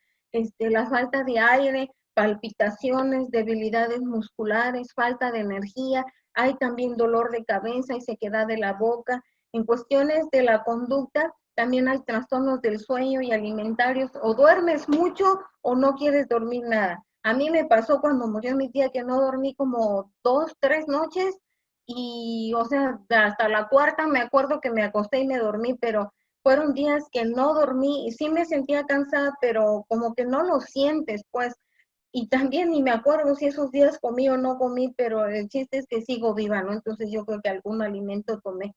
La falta de aire, palpitaciones, debilidades musculares, falta de energía, hay también dolor de cabeza y sequedad de la boca. En cuestiones de la conducta, también hay trastornos del sueño y alimentarios, o duermes mucho o no quieres dormir nada. A mí me pasó cuando murió mi tía que no dormí como 2, 3 noches y, o sea, hasta la cuarta me acuerdo que me acosté y me dormí, pero fueron días que no dormí y sí me sentía cansada, pero como que no lo sientes, pues, y también ni me acuerdo si esos días comí o no comí, pero el chiste es que sigo viva, ¿no? Entonces yo creo que algún alimento tomé.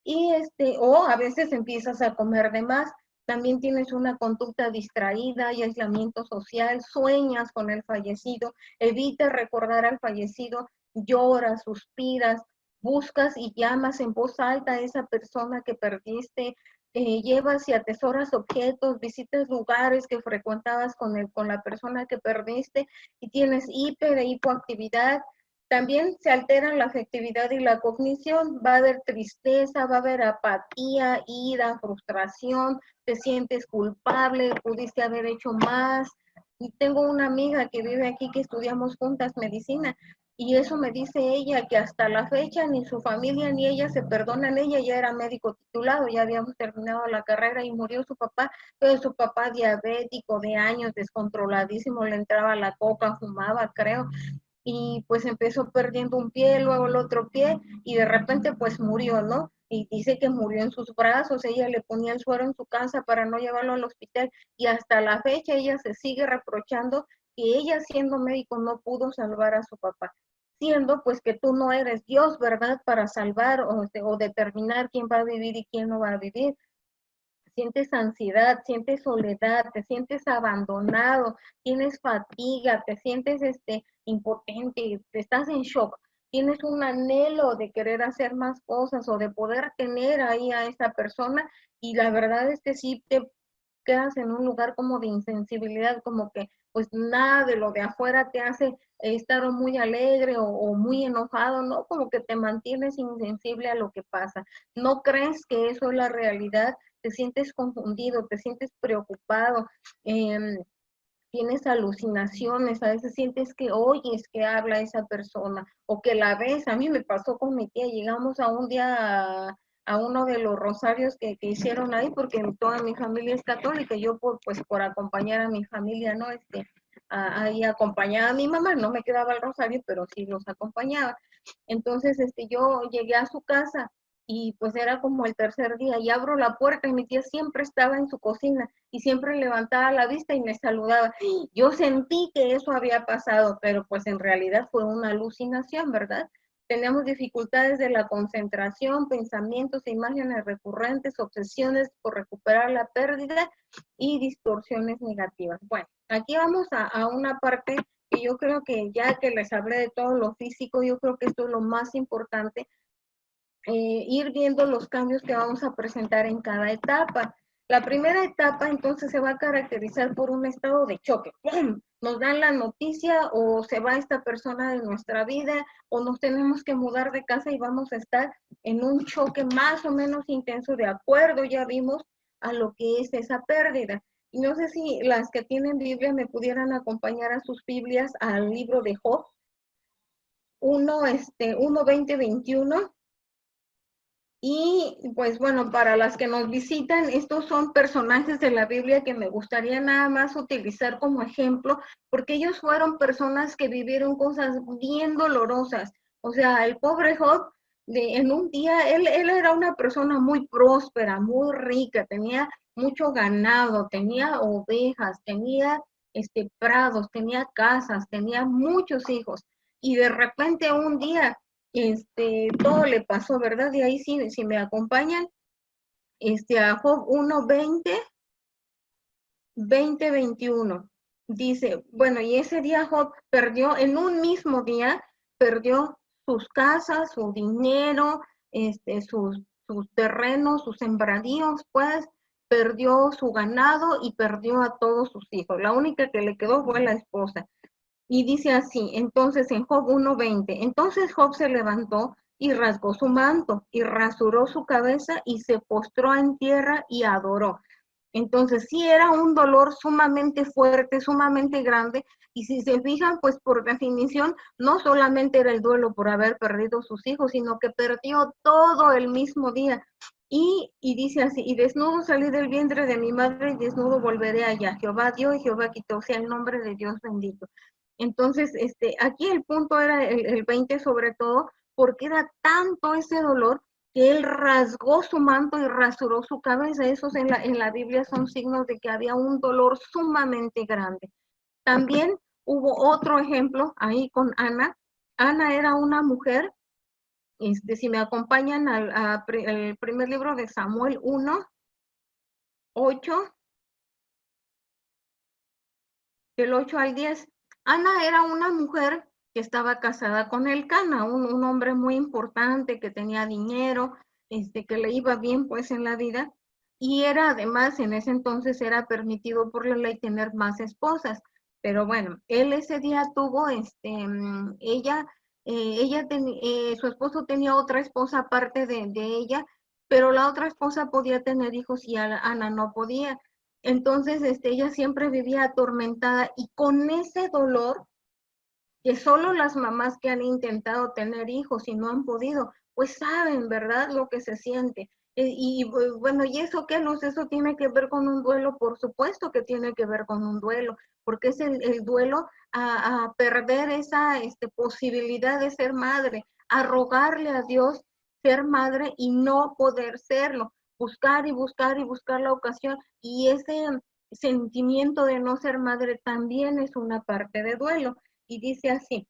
Y o a veces empiezas a comer de más, también tienes una conducta distraída y aislamiento social, sueñas con el fallecido, evitas recordar al fallecido, lloras, suspiras, buscas y llamas en voz alta a esa persona que perdiste, llevas y atesoras objetos, visitas lugares que frecuentabas con la persona que perdiste y tienes hiper e hipoactividad. También se alteran la afectividad y la cognición, va a haber tristeza, va a haber apatía, ira, frustración, te sientes culpable, pudiste haber hecho más. Y tengo una amiga que vive aquí que estudiamos juntas medicina y eso me dice ella que hasta la fecha ni su familia ni ella se perdonan. Ella ya era médico titulado, ya habíamos terminado la carrera y murió su papá, pero su papá diabético de años, descontroladísimo, le entraba la coca, fumaba, creo, y pues empezó perdiendo un pie, luego el otro pie y de repente pues murió, ¿no? Y dice que murió en sus brazos, ella le ponía el suero en su casa para no llevarlo al hospital y hasta la fecha ella se sigue reprochando que ella siendo médico no pudo salvar a su papá, siendo pues que tú no eres Dios, ¿verdad? Para salvar o determinar quién va a vivir y quién no va a vivir. Sientes ansiedad, sientes soledad, te sientes abandonado, tienes fatiga, te sientes impotente, estás en shock, tienes un anhelo de querer hacer más cosas o de poder tener ahí a esa persona y la verdad es que sí te quedas en un lugar como de insensibilidad, como que pues nada de lo de afuera te hace estar muy alegre o muy enojado, ¿no? Como que te mantienes insensible a lo que pasa. No crees que eso es la realidad, te sientes confundido, te sientes preocupado, tienes alucinaciones, a veces sientes que oyes que habla esa persona o que la ves. A mí me pasó con mi tía, llegamos a un día a uno de los rosarios que hicieron ahí, porque toda mi familia es católica, yo pues por acompañar a mi familia, ¿no? Ahí acompañaba a mi mamá, no me quedaba el rosario, pero sí los acompañaba. Entonces, yo llegué a su casa y pues era como el tercer día y abro la puerta y mi tía siempre estaba en su cocina y siempre levantaba la vista y me saludaba. Yo sentí que eso había pasado, pero pues en realidad fue una alucinación, ¿verdad? Tenemos dificultades de la concentración, pensamientos e imágenes recurrentes, obsesiones por recuperar la pérdida y distorsiones negativas. Bueno, aquí vamos a una parte que yo creo que ya que les hablé de todo lo físico, yo creo que esto es lo más importante, ir viendo los cambios que vamos a presentar en cada etapa. La primera etapa entonces se va a caracterizar por un estado de choque. ¡Pum! Nos dan la noticia o se va esta persona de nuestra vida o nos tenemos que mudar de casa y vamos a estar en un choque más o menos intenso de acuerdo, ya vimos, a lo que es esa pérdida. Y no sé si las que tienen Biblia me pudieran acompañar a sus Biblias al libro de Job 1, 20, 21. Y pues bueno, para las que nos visitan, estos son personajes de la Biblia que me gustaría nada más utilizar como ejemplo, porque ellos fueron personas que vivieron cosas bien dolorosas. O sea, el pobre Job, en un día, él era una persona muy próspera, muy rica, tenía mucho ganado, tenía ovejas, tenía prados, tenía casas, tenía muchos hijos. Y de repente un día todo le pasó, ¿verdad? Y ahí sí, si me acompañan, a Job 1, 21. Dice, bueno, y ese día Job perdió, en un mismo día, perdió sus casas, su dinero, sus terrenos, sus sembradíos, pues, perdió su ganado y perdió a todos sus hijos. La única que le quedó fue la esposa. Y dice así, entonces en Job 1:20, entonces Job se levantó y rasgó su manto y rasuró su cabeza y se postró en tierra y adoró. Entonces sí era un dolor sumamente fuerte, sumamente grande, y si se fijan, pues por definición, no solamente era el duelo por haber perdido sus hijos, sino que perdió todo el mismo día. Y dice así, y desnudo salí del vientre de mi madre y desnudo volveré allá. Jehová dio y Jehová quitó, sea el nombre de Dios bendito. Entonces, aquí el punto era el 20 sobre todo, porque era tanto ese dolor que él rasgó su manto y rasuró su cabeza. Esos en la Biblia son signos de que había un dolor sumamente grande. También hubo otro ejemplo ahí con Ana. Ana era una mujer, si me acompañan al primer libro de Samuel 1:8, del 8 al 10. Ana era una mujer que estaba casada con Elcana, un hombre muy importante que tenía dinero, que le iba bien pues en la vida, y era además en ese entonces era permitido por la ley tener más esposas. Pero bueno, él ese día tuvo, su esposo tenía otra esposa aparte de ella, pero la otra esposa podía tener hijos y Ana no podía. Entonces, ella siempre vivía atormentada y con ese dolor que solo las mamás que han intentado tener hijos y no han podido, pues saben, ¿verdad? Lo que se siente. Bueno, ¿y eso qué, Luz? ¿Eso tiene que ver con un duelo? Por supuesto que tiene que ver con un duelo, porque es el duelo a perder esa posibilidad de ser madre, a rogarle a Dios ser madre y no poder serlo, buscar y buscar y buscar la ocasión, y ese sentimiento de no ser madre también es una parte de duelo. Y dice así,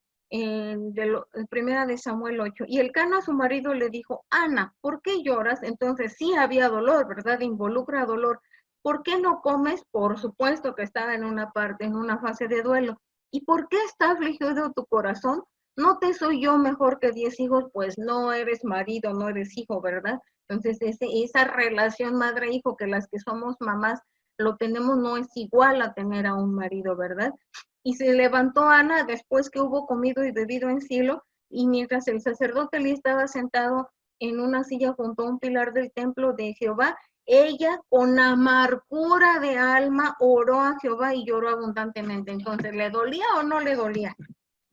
primera de Samuel 8, y Elcana su marido le dijo, Ana, ¿por qué lloras? Entonces sí había dolor, ¿verdad? Involucra dolor. ¿Por qué no comes? Por supuesto que estaba en una parte, en una fase de duelo. ¿Y por qué está afligido tu corazón? ¿No te soy yo mejor que 10 hijos? Pues no eres marido, no eres hijo, ¿verdad? Entonces esa relación madre-hijo, que las que somos mamás lo tenemos no es igual a tener a un marido, ¿verdad? Y se levantó Ana después que hubo comido y bebido en Silo, y mientras el sacerdote le estaba sentado en una silla junto a un pilar del templo de Jehová, ella con amargura de alma oró a Jehová y lloró abundantemente. Entonces, ¿le dolía o no le dolía?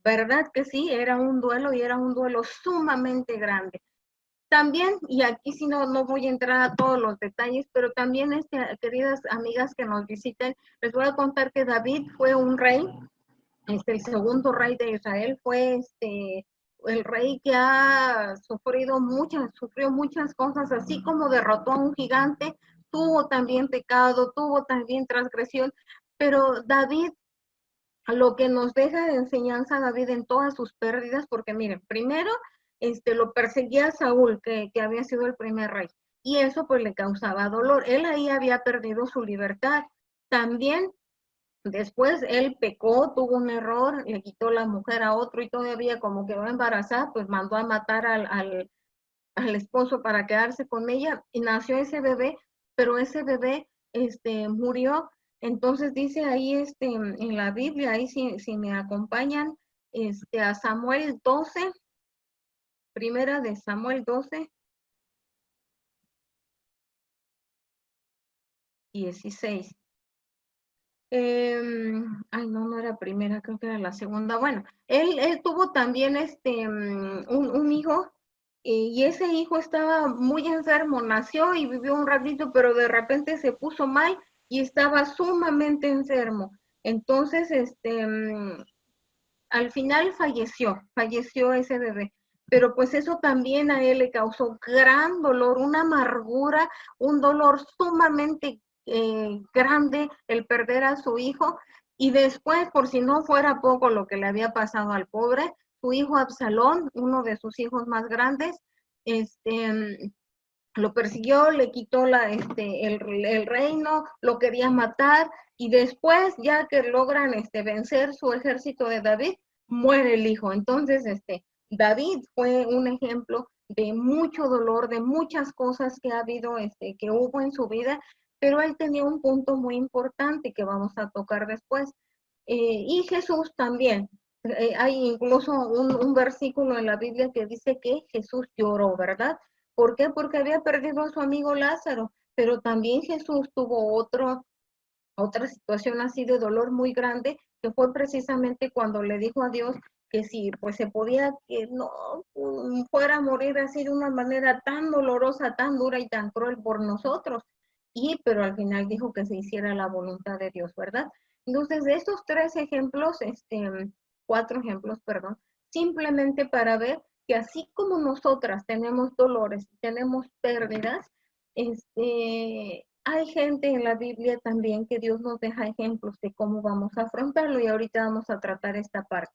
¿Verdad que sí? Era un duelo y era un duelo sumamente grande. También, y aquí sí no voy a entrar a todos los detalles, pero también, queridas amigas que nos visiten, les voy a contar que David fue un rey, el segundo rey de Israel, fue el rey que ha sufrió muchas cosas, así como derrotó a un gigante, tuvo también pecado, tuvo también transgresión, pero David, lo que nos deja de enseñanza David en todas sus pérdidas, porque miren, primero lo perseguía Saúl, que había sido el primer rey, y eso pues le causaba dolor. Él ahí había perdido su libertad. También después él pecó, tuvo un error, le quitó la mujer a otro y todavía como quedó embarazada, pues mandó a matar al esposo para quedarse con ella y nació ese bebé, pero ese bebé murió. Entonces dice ahí en la Biblia, ahí si me acompañan, a Samuel 12, primera de Samuel 12, 16. Ay, no era primera, creo que era la segunda. Bueno, él tuvo también un hijo, y ese hijo estaba muy enfermo, nació y vivió un ratito, pero de repente se puso mal y estaba sumamente enfermo. Entonces, al final falleció ese bebé. Pero pues eso también a él le causó gran dolor, una amargura, un dolor sumamente grande el perder a su hijo. Y después, por si no fuera poco lo que le había pasado al pobre, su hijo Absalón, uno de sus hijos más grandes, lo persiguió, le quitó el reino, lo quería matar, y después, ya que logran vencer su ejército de David, muere el hijo. Entonces, David fue un ejemplo de mucho dolor, de muchas cosas que ha habido, que hubo en su vida, pero él tenía un punto muy importante que vamos a tocar después. Y Jesús también. Hay incluso un versículo en la Biblia que dice que Jesús lloró, ¿verdad? ¿Por qué? Porque había perdido a su amigo Lázaro, pero también Jesús tuvo otra situación así de dolor muy grande, que fue precisamente cuando le dijo a Dios que si pues se podía que no fuera a morir así de una manera tan dolorosa, tan dura y tan cruel por nosotros. Pero al final dijo que se hiciera la voluntad de Dios, ¿verdad? Entonces, de estos tres ejemplos, cuatro ejemplos, perdón, simplemente para ver que así como nosotras tenemos dolores, tenemos pérdidas, hay gente en la Biblia también que Dios nos deja ejemplos de cómo vamos a afrontarlo, y ahorita vamos a tratar esta parte.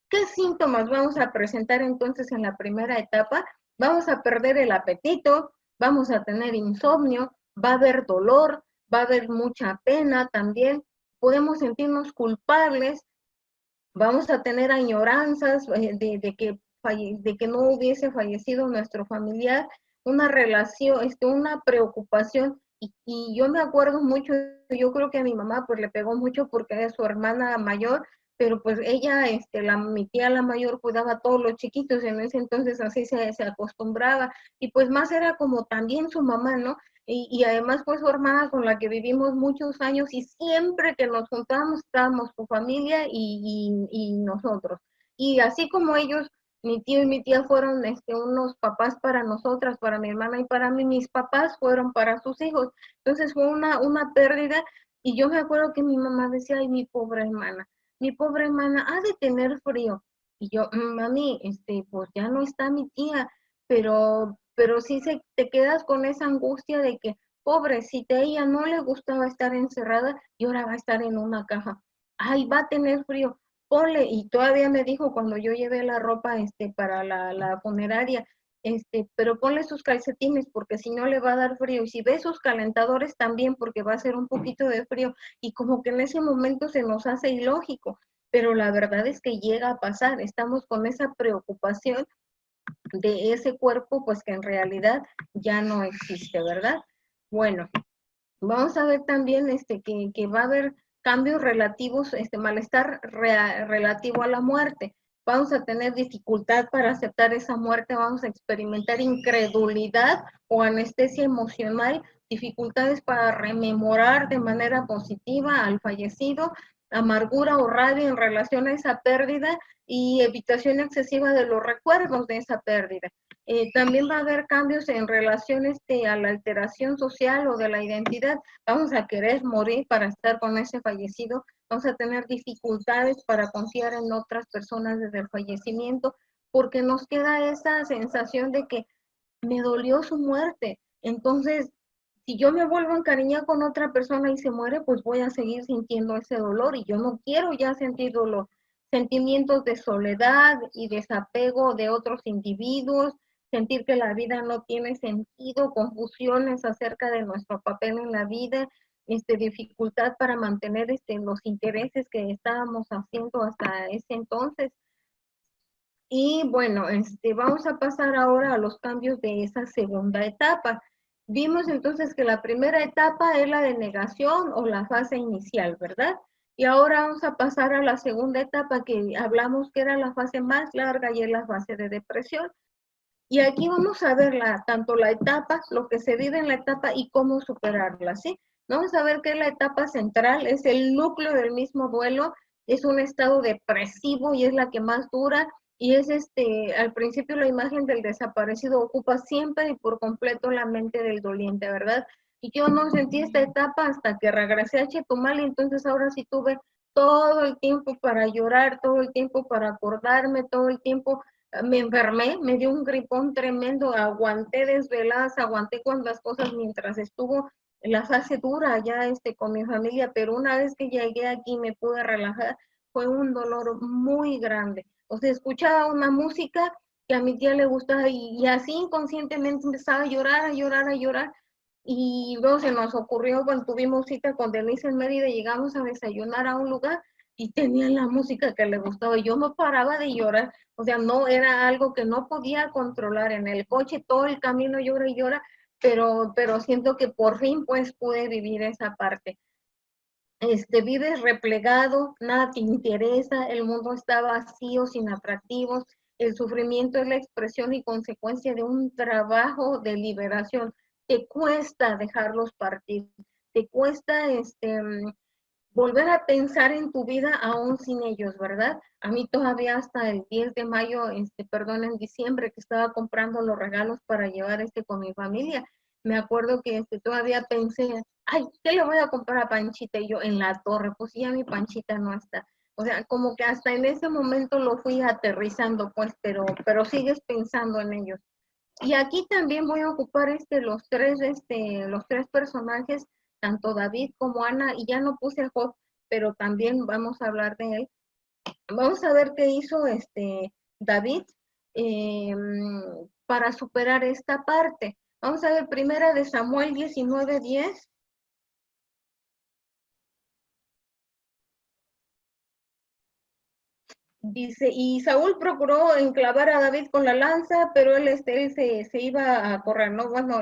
¿Qué síntomas vamos a presentar entonces en la primera etapa? Vamos a perder el apetito, vamos a tener insomnio, va a haber dolor, va a haber mucha pena también, podemos sentirnos culpables, vamos a tener añoranzas de que no hubiese fallecido nuestro familiar, una relación, una preocupación, y yo me acuerdo mucho, yo creo que a mi mamá pues le pegó mucho porque era su hermana mayor, pero pues ella, mi tía la mayor cuidaba a todos los chiquitos, en ese entonces así se acostumbraba, y pues más era como también su mamá, ¿no? Y además fue su hermana con la que vivimos muchos años, y siempre que nos juntábamos estábamos su familia y nosotros. Y así como ellos, mi tío y mi tía fueron unos papás para nosotras, para mi hermana y para mí, mis papás fueron para sus hijos. Entonces fue una pérdida, y yo me acuerdo que mi mamá decía, ay, mi pobre hermana ha de tener frío. Y yo, mami, pues ya no está mi tía, pero sí te quedas con esa angustia de que, pobrecita, ella no le gustaba estar encerrada y ahora va a estar en una caja. Ay, va a tener frío, ponle, y todavía me dijo cuando yo llevé la ropa para la funeraria, pero ponle sus calcetines porque si no le va a dar frío, y si ve sus calentadores también porque va a ser un poquito de frío, y como que en ese momento se nos hace ilógico, pero la verdad es que llega a pasar, estamos con esa preocupación de ese cuerpo, pues que en realidad ya no existe, ¿verdad? Bueno, Vamos a ver también que va a haber cambios relativos, malestar relativo a la muerte. Vamos a tener dificultad para aceptar esa muerte, vamos a experimentar incredulidad o anestesia emocional, dificultades para rememorar de manera positiva al fallecido, amargura o rabia en relación a esa pérdida y evitación excesiva de los recuerdos de esa pérdida. También va a haber cambios en relación a la alteración social o de la identidad. Vamos a querer morir para estar con ese fallecido, vamos a tener dificultades para confiar en otras personas desde el fallecimiento, porque nos queda esa sensación de que me dolió su muerte. Entonces, si yo me vuelvo a encariñar con otra persona y se muere, pues voy a seguir sintiendo ese dolor y yo no quiero ya sentir dolor. Sentimientos de soledad y desapego de otros individuos, sentir que la vida no tiene sentido, confusiones acerca de nuestro papel en la vida, dificultad para mantener los intereses que estábamos haciendo hasta ese entonces. Y bueno, vamos a pasar ahora a los cambios de esa segunda etapa. Vimos entonces que la primera etapa es la de negación o la fase inicial, ¿verdad? Y ahora vamos a pasar a la segunda etapa que hablamos que era la fase más larga y es la fase de depresión. Y aquí vamos a ver tanto la etapa, lo que se vive en la etapa y cómo superarla, ¿sí? Vamos a ver que la etapa central es el núcleo del mismo duelo, es un estado depresivo y es la que más dura, y es al principio la imagen del desaparecido ocupa siempre y por completo la mente del doliente, ¿verdad? Y yo no sentí esta etapa hasta que regresé a Chetumal y entonces ahora sí tuve todo el tiempo para llorar, todo el tiempo para acordarme, todo el tiempo me enfermé, me dio un gripón tremendo, aguanté desveladas, aguanté con las cosas mientras estuvo en la fase dura ya con mi familia, pero una vez que llegué aquí me pude relajar, fue un dolor muy grande. O sea, escuchaba una música que a mi tía le gustaba y así inconscientemente empezaba a llorar, a llorar, a llorar. Y luego se nos ocurrió, cuando tuvimos cita con Denise en Mérida, llegamos a desayunar a un lugar y tenían la música que le gustaba. Y yo no paraba de llorar, o sea, no era algo que no podía controlar en el coche, todo el camino llora y llora, pero siento que por fin pues pude vivir esa parte. Vives replegado, nada te interesa, el mundo está vacío, sin atractivos, el sufrimiento es la expresión y consecuencia de un trabajo de liberación. Te cuesta dejarlos partir, te cuesta volver a pensar en tu vida aún sin ellos, ¿verdad? A mí todavía hasta el 10 de mayo, perdón, en diciembre, que estaba comprando los regalos para llevar con mi familia, me acuerdo que todavía pensé, ay, ¿qué le voy a comprar a Panchita? Y yo, en la torre, pues ya mi Panchita no está. O sea, como que hasta en ese momento lo fui aterrizando, pues, pero sigues pensando en ellos. Y aquí también voy a ocupar los tres personajes, tanto David como Ana, y ya no puse a Job, pero también vamos a hablar de él. Vamos a ver qué hizo David eh, para superar esta parte. Vamos a ver primera de Samuel 19:10. Dice, y Saúl procuró enclavar a David con la lanza, pero él se iba a correr, ¿no? Bueno,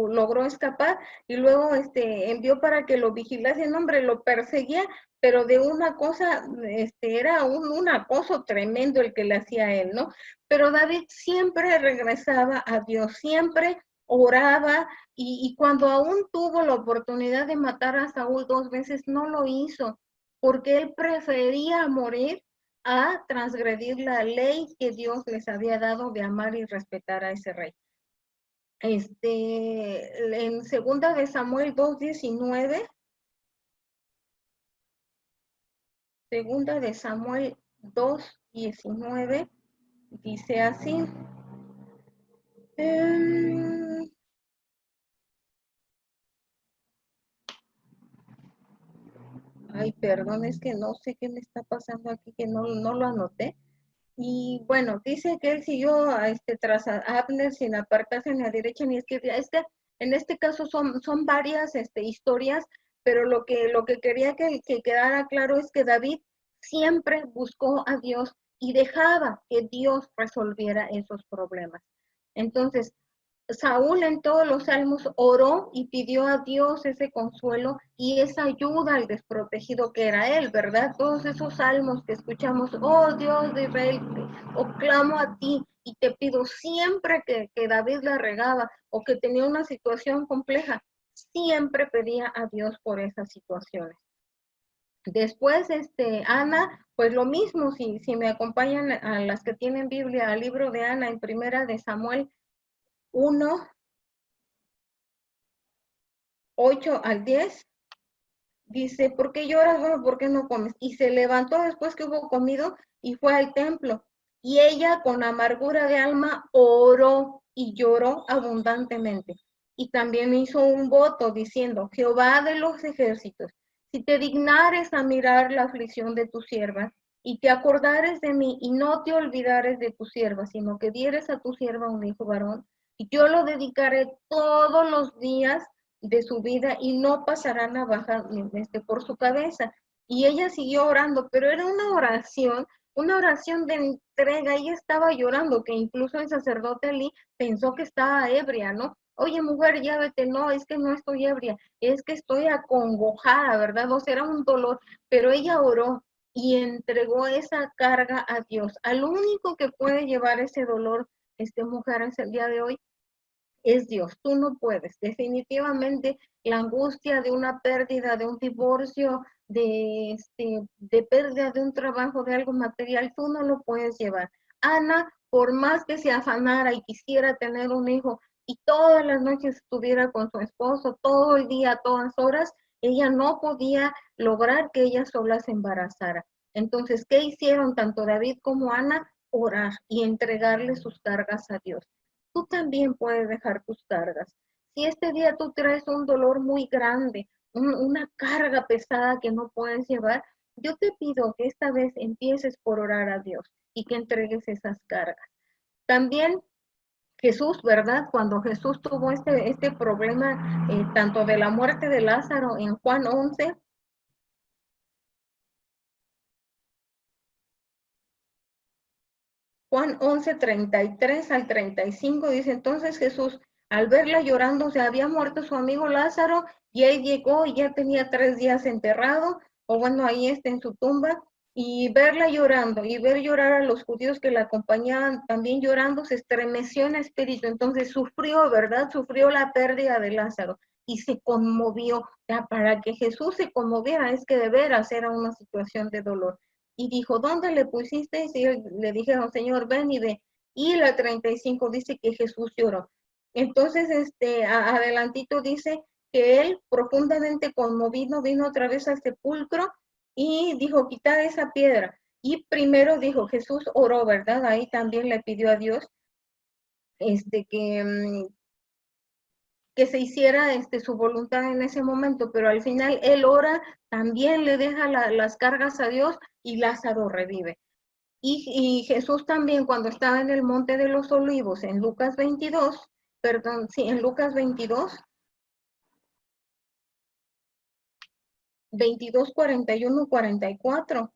logró escapar y luego envió para que lo vigilase, el hombre lo perseguía, pero de una cosa, era un acoso tremendo el que le hacía a él, ¿no? Pero David siempre regresaba a Dios, siempre oraba y cuando aún tuvo la oportunidad de matar a Saúl 2 veces, no lo hizo, porque él prefería morir a transgredir la ley que Dios les había dado de amar y respetar a ese rey. En segunda de Samuel 2:19, segunda de Samuel 2:19, dice así, ay, perdón, es que no sé qué me está pasando aquí, que no lo anoté. Y bueno, dice que él siguió tras a Abner sin apartarse ni a derecha ni a izquierda. En este caso son varias historias, pero lo que quería que quedara claro es que David siempre buscó a Dios y dejaba que Dios resolviera esos problemas. Entonces, Saúl en todos los salmos oró y pidió a Dios ese consuelo y esa ayuda al desprotegido que era él, ¿verdad? Todos esos salmos que escuchamos, oh Dios de Israel, o clamo a ti y te pido siempre que David la regaba o que tenía una situación compleja, siempre pedía a Dios por esas situaciones. Después, Ana, pues lo mismo, si me acompañan a las que tienen Biblia, al libro de Ana en primera de Samuel 1, 8 al 10, dice, ¿por qué lloras? Bueno, ¿por qué no comes? Y se levantó después que hubo comido y fue al templo. Y ella con amargura de alma oró y lloró abundantemente. Y también hizo un voto diciendo, Jehová de los ejércitos, si te dignares a mirar la aflicción de tu sierva y te acordares de mí y no te olvidares de tu sierva, sino que dieres a tu sierva un hijo varón, y yo lo dedicaré todos los días de su vida y no pasará navaja por su cabeza. Y ella siguió orando, pero era una oración de entrega. Ella estaba llorando, que incluso el sacerdote Elí pensó que estaba ebria, ¿no? Oye, mujer, ya vete, no, es que no estoy ebria, es que estoy acongojada, ¿verdad? O sea, era un dolor, pero ella oró y entregó esa carga a Dios. Al único que puede llevar ese dolor, mujer, es el día de hoy, es Dios. Tú no puedes. Definitivamente la angustia de una pérdida, de un divorcio, de pérdida de un trabajo, de algo material, tú no lo puedes llevar. Ana, por más que se afanara y quisiera tener un hijo y todas las noches estuviera con su esposo, todo el día, a todas horas, ella no podía lograr que ella sola se embarazara. Entonces, ¿qué hicieron tanto David como Ana? Orar y entregarle sus cargas a Dios. Tú también puedes dejar tus cargas. Si este día tú traes un dolor muy grande, una carga pesada que no puedes llevar, yo te pido que esta vez empieces por orar a Dios y que entregues esas cargas. También Jesús, ¿verdad? Cuando Jesús tuvo este problema, tanto de la muerte de Lázaro en Juan 11, Juan 11, 33 al 35 dice, entonces Jesús, al verla llorando, se había muerto su amigo Lázaro, y él llegó y ya tenía 3 días enterrado, o bueno, ahí está en su tumba, y verla llorando, y ver llorar a los judíos que la acompañaban también llorando, se estremeció en espíritu, entonces sufrió, ¿verdad? Sufrió la pérdida de Lázaro, y se conmovió. Ya, para que Jesús se conmoviera, es que de veras era una situación de dolor. Y dijo, ¿dónde le pusiste? Y le dijeron, Señor, ven y ve. Y la 35 dice que Jesús lloró. Entonces, adelantito dice que él, profundamente conmovido, vino otra vez al sepulcro y dijo, quitad esa piedra. Y primero dijo, Jesús oró, ¿verdad? Ahí también le pidió a Dios que, que se hiciera su voluntad en ese momento, pero al final él ora, también le deja las cargas a Dios y Lázaro revive. Y Jesús también cuando estaba en el Monte de los Olivos, en Lucas 22, perdón, sí, en Lucas 22, 41, 44,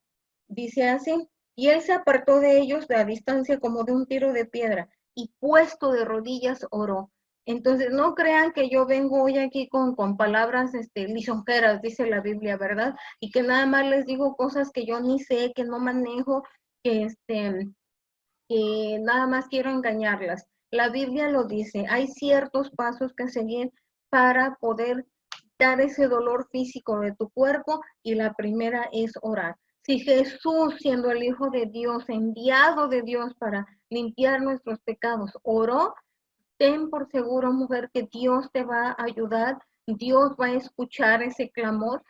dice así, y él se apartó de ellos a distancia como de un tiro de piedra, y puesto de rodillas oró. Entonces, no crean que yo vengo hoy aquí con palabras lisonjeras, dice la Biblia, ¿verdad? Y que nada más les digo cosas que yo ni sé, que no manejo, que nada más quiero engañarlas. La Biblia lo dice, hay ciertos pasos que seguir para poder dar ese dolor físico de tu cuerpo y la primera es orar. Si Jesús, siendo el Hijo de Dios, enviado de Dios para limpiar nuestros pecados, oró, ten por seguro, mujer, que Dios te va a ayudar, Dios va a escuchar ese clamor.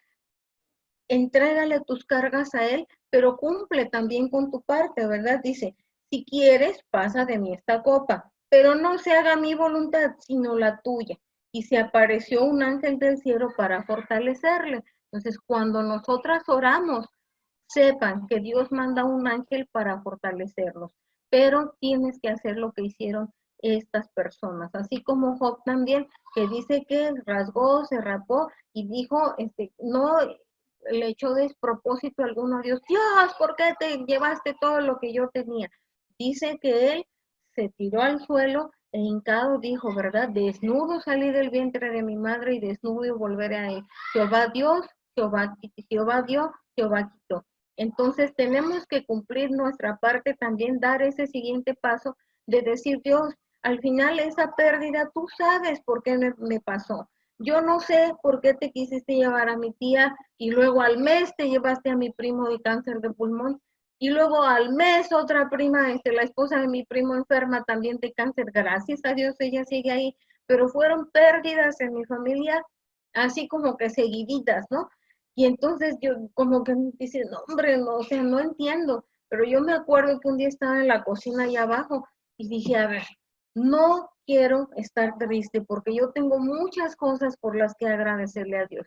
Entrégale tus cargas a Él, pero cumple también con tu parte, ¿verdad? Dice, si quieres, pasa de mí esta copa, pero no se haga mi voluntad, sino la tuya. Y se apareció un ángel del cielo para fortalecerle. Entonces, cuando nosotras oramos, sepan que Dios manda un ángel para fortalecerlos, pero tienes que hacer lo que hicieron estas personas, así como Job también, que dice que rasgó, se rapó y dijo, no le echó despropósito alguno a Dios. Dios, ¿por qué te llevaste todo lo que yo tenía? Dice que él se tiró al suelo e hincado dijo, ¿verdad? Desnudo salí del vientre de mi madre y desnudo volveré a él. Jehová Dios, Jehová dio, Jehová quitó. Entonces tenemos que cumplir nuestra parte, también dar ese siguiente paso de decir, Dios, al final esa pérdida, tú sabes por qué me pasó. Yo no sé por qué te quisiste llevar a mi tía y luego al mes te llevaste a mi primo de cáncer de pulmón y luego al mes otra prima, la esposa de mi primo enferma también de cáncer. Gracias a Dios ella sigue ahí, pero fueron pérdidas en mi familia así como que seguiditas, ¿no? Y entonces yo como que me dice, no, hombre, no, o sea, no entiendo. Pero yo me acuerdo que un día estaba en la cocina allá abajo y dije, a ver, no quiero estar triste porque yo tengo muchas cosas por las que agradecerle a Dios.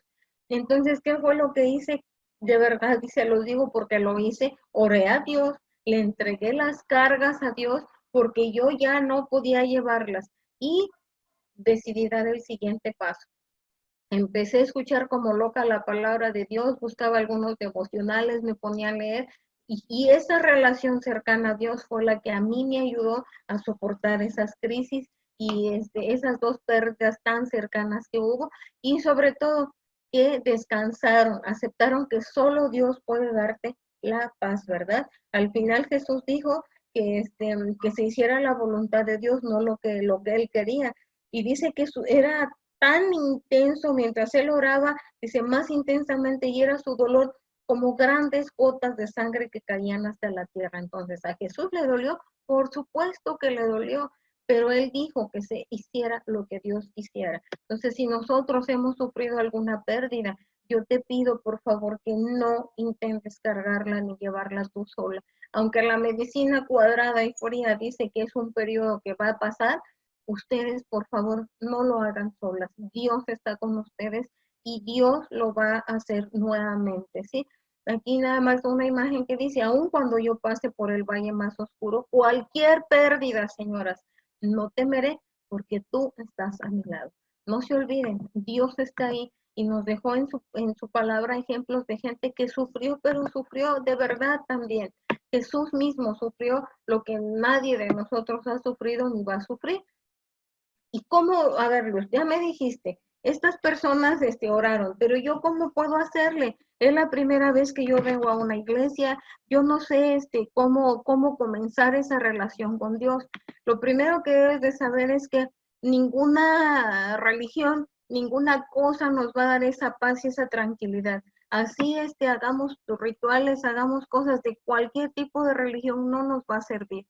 Entonces, ¿qué fue lo que hice? De verdad, y se los digo porque lo hice, oré a Dios, le entregué las cargas a Dios porque yo ya no podía llevarlas y decidí dar el siguiente paso. Empecé a escuchar como loca la palabra de Dios, buscaba algunos devocionales, me ponía a leer y esa relación cercana a Dios fue la que a mí me ayudó a soportar esas crisis y esas dos pérdidas tan cercanas que hubo y sobre todo que descansaron, aceptaron que solo Dios puede darte la paz, ¿verdad? Al final Jesús dijo que se hiciera la voluntad de Dios, no lo que él quería. Y dice que era tan intenso mientras él oraba, dice, más intensamente, y era su dolor como grandes gotas de sangre que caían hasta la tierra. Entonces, ¿a Jesús le dolió? Por supuesto que le dolió, pero él dijo que se hiciera lo que Dios quisiera. Entonces, si nosotros hemos sufrido alguna pérdida, yo te pido, por favor, que no intentes cargarla ni llevarla tú sola. Aunque la medicina cuadrada y fría dice que es un periodo que va a pasar, ustedes, por favor, no lo hagan solas. Dios está con ustedes y Dios lo va a hacer nuevamente, ¿sí? Aquí nada más una imagen que dice, aun cuando yo pase por el valle más oscuro, cualquier pérdida, señoras, no temeré porque tú estás a mi lado. No se olviden, Dios está ahí y nos dejó en su palabra ejemplos de gente que sufrió, pero sufrió de verdad también. Jesús mismo sufrió lo que nadie de nosotros ha sufrido ni va a sufrir. ¿Y cómo? A ver, Luz, ya me dijiste, estas personas oraron, pero yo ¿cómo puedo hacerle? Es la primera vez que yo vengo a una iglesia, yo no sé cómo comenzar esa relación con Dios. Lo primero que debes de saber es que ninguna religión, ninguna cosa nos va a dar esa paz y esa tranquilidad. Así hagamos rituales, hagamos cosas de cualquier tipo de religión, no nos va a servir.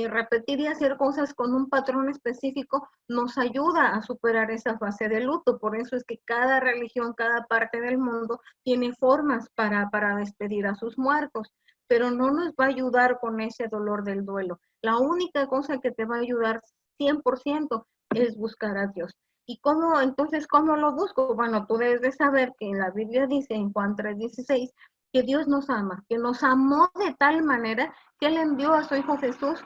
Repetir y hacer cosas con un patrón específico nos ayuda a superar esa fase de luto. Por eso es que cada religión, cada parte del mundo tiene formas para despedir a sus muertos, pero no nos va a ayudar con ese dolor del duelo. La única cosa que te va a ayudar 100% es buscar a Dios. ¿Y cómo, entonces, cómo lo busco? Bueno, tú debes de saber que la Biblia dice en Juan 3:16 que Dios nos ama, que nos amó de tal manera que Él envió a su Hijo Jesús,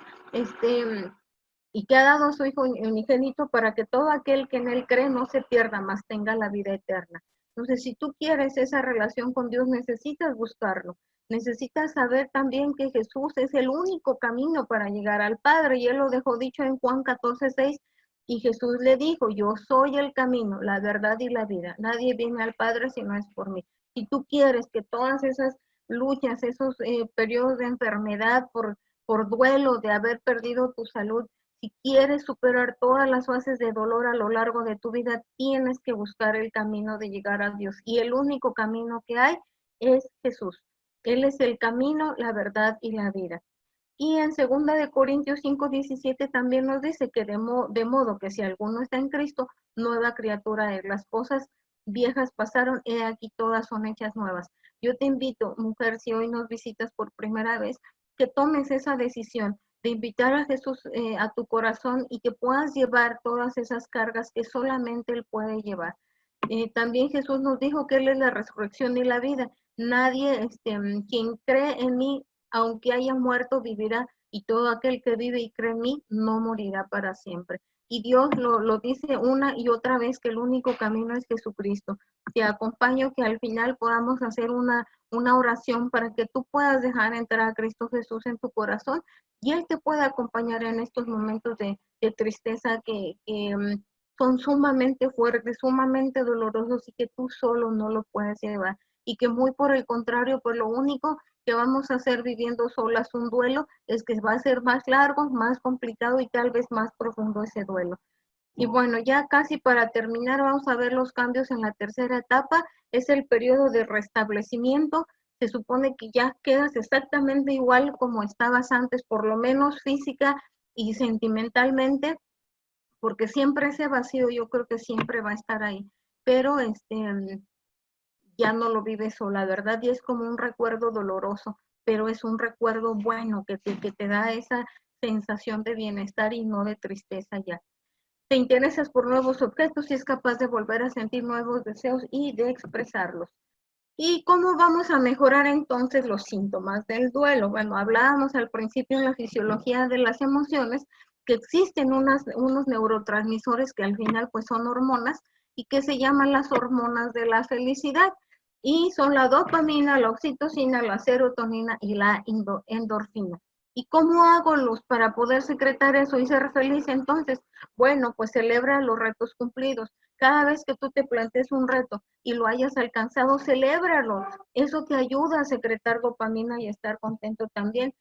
y que ha dado a su Hijo unigénito para que todo aquel que en Él cree no se pierda, mas tenga la vida eterna. Entonces, si tú quieres esa relación con Dios, necesitas buscarlo. Necesitas saber también que Jesús es el único camino para llegar al Padre, y Él lo dejó dicho en Juan 14:6, y Jesús le dijo, yo soy el camino, la verdad y la vida. Nadie viene al Padre si no es por mí. Si tú quieres que todas esas luchas, esos periodos de enfermedad por duelo de haber perdido tu salud, si quieres superar todas las fases de dolor a lo largo de tu vida, tienes que buscar el camino de llegar a Dios. Y el único camino que hay es Jesús. Él es el camino, la verdad y la vida. Y en 2 Corintios 5:17 también nos dice que de modo que si alguno está en Cristo, nueva criatura es. Las cosas viejas pasaron, he aquí todas son hechas nuevas. Yo te invito, mujer, si hoy nos visitas por primera vez, que tomes esa decisión de invitar a Jesús a tu corazón y que puedas llevar todas esas cargas que solamente Él puede llevar. También Jesús nos dijo que Él es la resurrección y la vida. Nadie, quien cree en mí, aunque haya muerto, vivirá, y todo aquel que vive y cree en mí, no morirá para siempre. Y Dios lo dice una y otra vez que el único camino es Jesucristo. Te acompaño que al final podamos hacer una oración para que tú puedas dejar entrar a Cristo Jesús en tu corazón y Él te pueda acompañar en estos momentos de tristeza que son sumamente fuertes, sumamente dolorosos y que tú solo no lo puedes llevar. Y que muy por el contrario, pues lo único que vamos a hacer viviendo solas un duelo es que va a ser más largo, más complicado y tal vez más profundo ese duelo. Y bueno, ya casi para terminar vamos a ver los cambios en la tercera etapa, es el periodo de restablecimiento. Se supone que ya quedas exactamente igual como estabas antes, por lo menos física y sentimentalmente, porque siempre ese vacío yo creo que siempre va a estar ahí, pero ya no lo vives sola, ¿verdad? Y es como un recuerdo doloroso, pero es un recuerdo bueno que te da esa sensación de bienestar y no de tristeza ya. Te interesas por nuevos objetos y es capaz de volver a sentir nuevos deseos y de expresarlos. ¿Y cómo vamos a mejorar entonces los síntomas del duelo? Bueno, hablábamos al principio en la fisiología de las emociones que existen unos neurotransmisores que al final pues son hormonas y que se llaman las hormonas de la felicidad y son la dopamina, la oxitocina, la serotonina y la endorfina. ¿Y cómo hago luz para poder secretar eso y ser feliz entonces? Bueno, pues celebra los retos cumplidos. Cada vez que tú te plantees un reto y lo hayas alcanzado, celébralo. Eso te ayuda a secretar dopamina y estar contento también.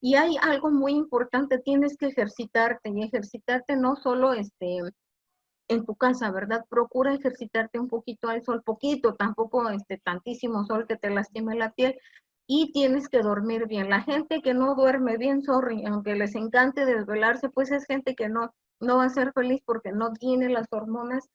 Y hay algo muy importante, tienes que ejercitarte y ejercitarte no solo en tu casa, ¿verdad? Procura ejercitarte un poquito al sol, poquito, tampoco tantísimo sol que te lastime la piel y tienes que dormir bien. La gente que no duerme bien, sorry, aunque les encante desvelarse, pues es gente que no va a ser feliz porque no tiene las hormonas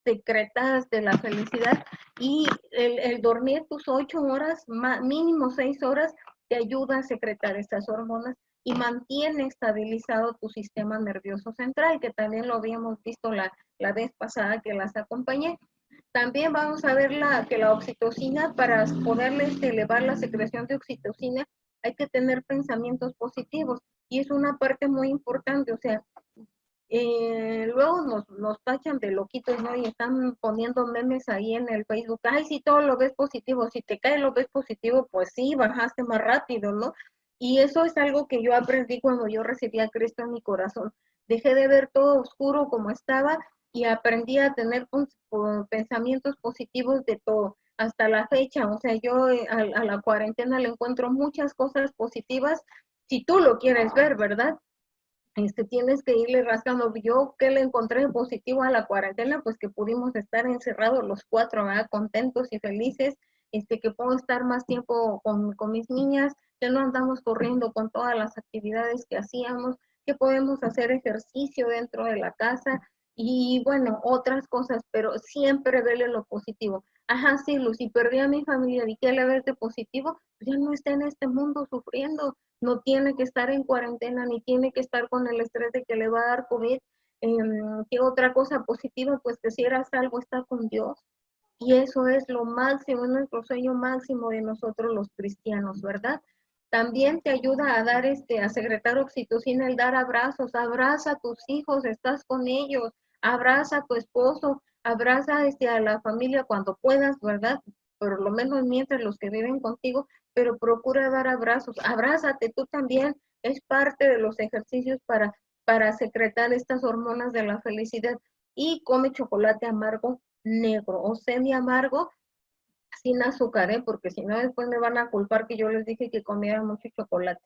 secretadas de la felicidad y el dormir tus 8 horas, mínimo 6 horas, te ayuda a secretar estas hormonas y mantiene estabilizado tu sistema nervioso central, que también lo habíamos visto la vez pasada que las acompañé. También vamos a ver que la oxitocina, para poderle elevar la secreción de oxitocina, hay que tener pensamientos positivos y es una parte muy importante, o sea, luego nos tachan de loquitos, ¿no? Y están poniendo memes ahí en el Facebook, ay, si todo lo ves positivo, si te cae lo ves positivo, pues sí, bajaste más rápido, ¿no? Y eso es algo que yo aprendí cuando yo recibí a Cristo en mi corazón. Dejé de ver todo oscuro como estaba y aprendí a tener pensamientos positivos de todo. Hasta la fecha, o sea, yo a la cuarentena le encuentro muchas cosas positivas, si tú lo quieres ver, ¿verdad? Tienes que irle rascando. Yo que le encontré positivo a la cuarentena, pues que pudimos estar encerrados los cuatro, ¿verdad? Contentos y felices, que puedo estar más tiempo con mis niñas, que no andamos corriendo con todas las actividades que hacíamos, que podemos hacer ejercicio dentro de la casa y bueno, otras cosas, pero siempre verle lo positivo. Ajá, sí, Lucy, perdí a mi familia, ¿y qué le ves de positivo? Pues ya no está en este mundo sufriendo, no tiene que estar en cuarentena, ni tiene que estar con el estrés de que le va a dar COVID. ¿Qué otra cosa positiva? Pues que si era salvo, está con Dios. Y eso es lo máximo, es nuestro sueño máximo de nosotros los cristianos, ¿verdad? También te ayuda a dar, a secretar oxitocina, el dar abrazos, abraza a tus hijos, estás con ellos, abraza a tu esposo, abraza a la familia cuando puedas, ¿verdad? Por lo menos mientras los que viven contigo, pero procura dar abrazos, abrázate tú también, es parte de los ejercicios para secretar estas hormonas de la felicidad y come chocolate amargo negro o semi amargo sin azúcar, porque si no después me van a culpar que yo les dije que comiera mucho chocolate.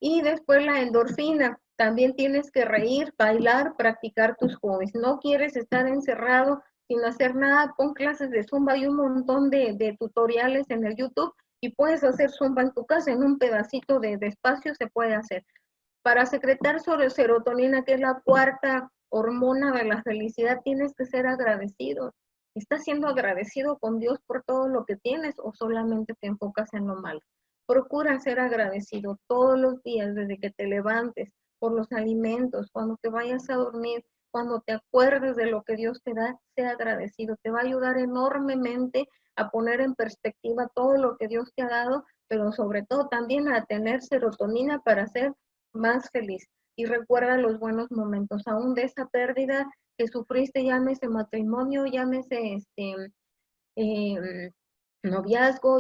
Y después la endorfina, también tienes que reír, bailar, practicar tus hobbies. No quieres estar encerrado sin hacer nada, pon clases de Zumba, hay un montón de tutoriales en el YouTube y puedes hacer Zumba en tu casa, en un pedacito de espacio se puede hacer. Para secretar sobre serotonina, que es la cuarta hormona de la felicidad, tienes que ser agradecido. ¿Estás siendo agradecido con Dios por todo lo que tienes o solamente te enfocas en lo malo? Procura ser agradecido todos los días, desde que te levantes, por los alimentos, cuando te vayas a dormir, cuando te acuerdes de lo que Dios te da, sea agradecido. Te va a ayudar enormemente a poner en perspectiva todo lo que Dios te ha dado, pero sobre todo también a tener serotonina para ser más feliz. y recuerda los buenos momentos, aún de esa pérdida que sufriste, llámese matrimonio, llámese eh, noviazgo,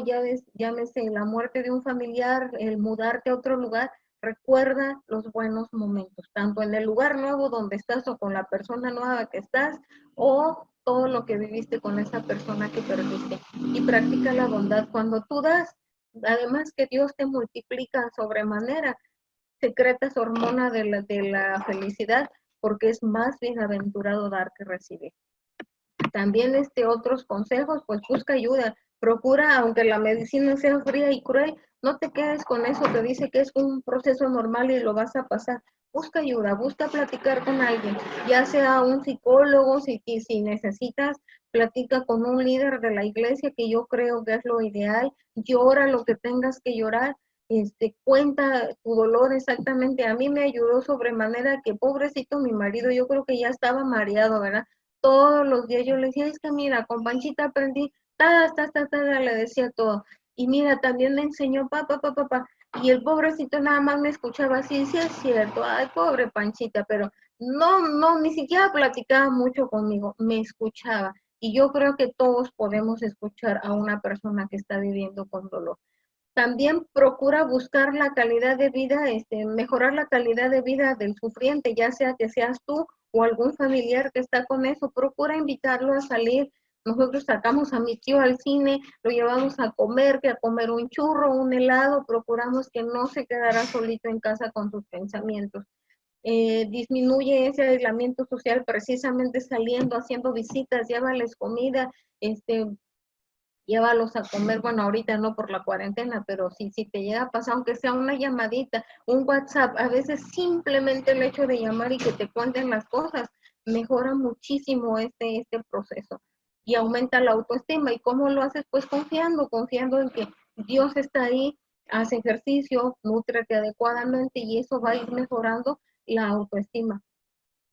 llámese la muerte de un familiar, el mudarte a otro lugar, recuerda los buenos momentos, tanto en el lugar nuevo donde estás o con la persona nueva que estás, o todo lo que viviste con esa persona que perdiste. Y practica la bondad. Cuando tú das, además que Dios te multiplica sobremanera, secretas hormona de la felicidad, porque es más bienaventurado dar que recibir. También otros consejos, pues busca ayuda, procura, aunque la medicina sea fría y cruel, no te quedes con eso que dice que es un proceso normal y lo vas a pasar. Busca ayuda, busca platicar con alguien, ya sea un psicólogo, si necesitas, platica con un líder de la iglesia, que yo creo que es lo ideal, llora lo que tengas que llorar, cuenta tu dolor exactamente. A mí me ayudó sobremanera que, pobrecito mi marido, yo creo que ya estaba mareado, ¿verdad? Todos los días yo le decía, es que mira, con Panchita aprendí, le decía todo. Y mira, también me enseñó papá. Y el pobrecito nada más me escuchaba así, sí es cierto, ay, pobre Panchita, pero no, ni siquiera platicaba mucho conmigo, me escuchaba. Y yo creo que todos podemos escuchar a una persona que está viviendo con dolor. También procura buscar la calidad de vida, mejorar la calidad de vida del sufriente, ya sea que seas tú o algún familiar que está con eso. Procura invitarlo a salir. Nosotros sacamos a mi tío al cine, lo llevamos a comer, que a comer un churro, un helado. Procuramos que no se quedara solito en casa con sus pensamientos. Disminuye ese aislamiento social precisamente saliendo, haciendo visitas, llévales comida, llévalos a comer, bueno, ahorita no por la cuarentena, pero si te llega a pasar, aunque sea una llamadita, un WhatsApp, a veces simplemente el hecho de llamar y que te cuenten las cosas mejora muchísimo este proceso y aumenta la autoestima. ¿Y cómo lo haces? Pues confiando en que Dios está ahí, haz ejercicio, nútrete adecuadamente y eso va a ir mejorando la autoestima.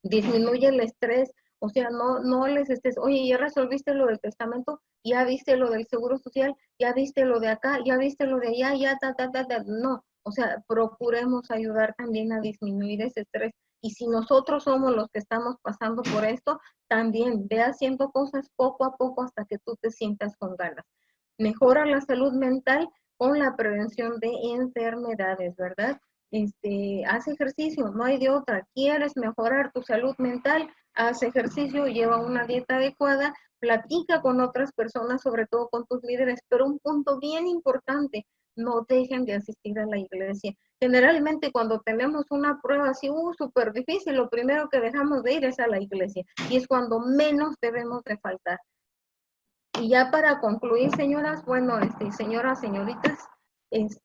Disminuye el estrés, o sea, no les estés, oye, ya resolviste lo del testamento, ya viste lo del seguro social, ya viste lo de acá, ya viste lo de allá, ya, no, o sea, procuremos ayudar también a disminuir ese estrés. Y si nosotros somos los que estamos pasando por esto, también ve haciendo cosas poco a poco hasta que tú te sientas con ganas. Mejora la salud mental con la prevención de enfermedades, ¿verdad? Haz ejercicio, no hay de otra. ¿Quieres mejorar tu salud mental? Haz ejercicio, lleva una dieta adecuada, platica con otras personas, sobre todo con tus líderes, pero un punto bien importante, no dejen de asistir a la iglesia. Generalmente cuando tenemos una prueba así, súper difícil, lo primero que dejamos de ir es a la iglesia y es cuando menos debemos de faltar. Y ya para concluir, señoras, bueno, señoritas,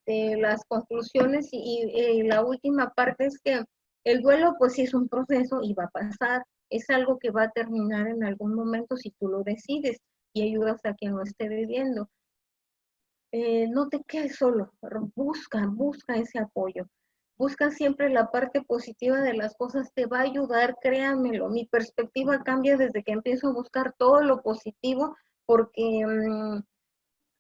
las conclusiones y la última parte es que el duelo pues sí es un proceso y va a pasar, es algo que va a terminar en algún momento si tú lo decides y ayudas a quien lo esté viviendo. No te quedes solo, busca ese apoyo. Busca siempre la parte positiva de las cosas, te va a ayudar, créanmelo. Mi perspectiva cambia desde que empiezo a buscar todo lo positivo, porque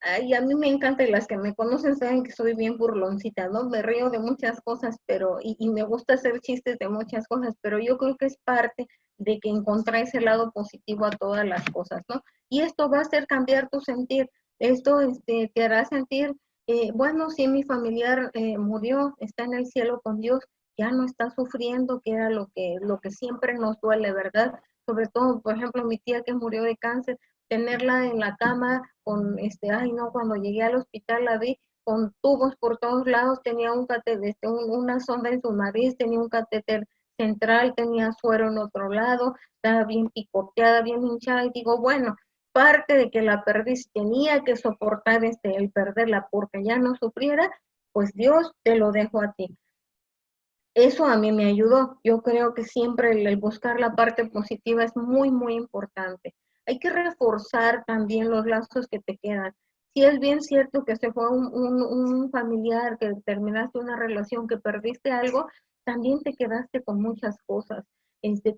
ay, a mí me encanta y las que me conocen saben que soy bien burloncita, ¿no? Me río de muchas cosas, y me gusta hacer chistes de muchas cosas, pero yo creo que es parte de que encontrar ese lado positivo a todas las cosas, ¿no? Y esto va a hacer cambiar tu sentir, esto te hará sentir, bueno, si mi familiar murió, está en el cielo con Dios, ya no está sufriendo, que era lo que siempre nos duele, ¿verdad? Sobre todo, por ejemplo, mi tía que murió de cáncer, tenerla en la cama con, ay no, cuando llegué al hospital la vi con tubos por todos lados, tenía un catéter, una sonda en su nariz, tenía un catéter central, tenía suero en otro lado, estaba bien picoteada, bien hinchada, y digo, bueno, parte de que la perdí, si tenía que soportar el perderla porque ya no sufriera, pues Dios te lo dejo a ti. Eso a mí me ayudó. Yo creo que siempre el buscar la parte positiva es muy, muy importante. Hay que reforzar también los lazos que te quedan. Si es bien cierto que se fue un familiar, que terminaste una relación, que perdiste algo, también te quedaste con muchas cosas.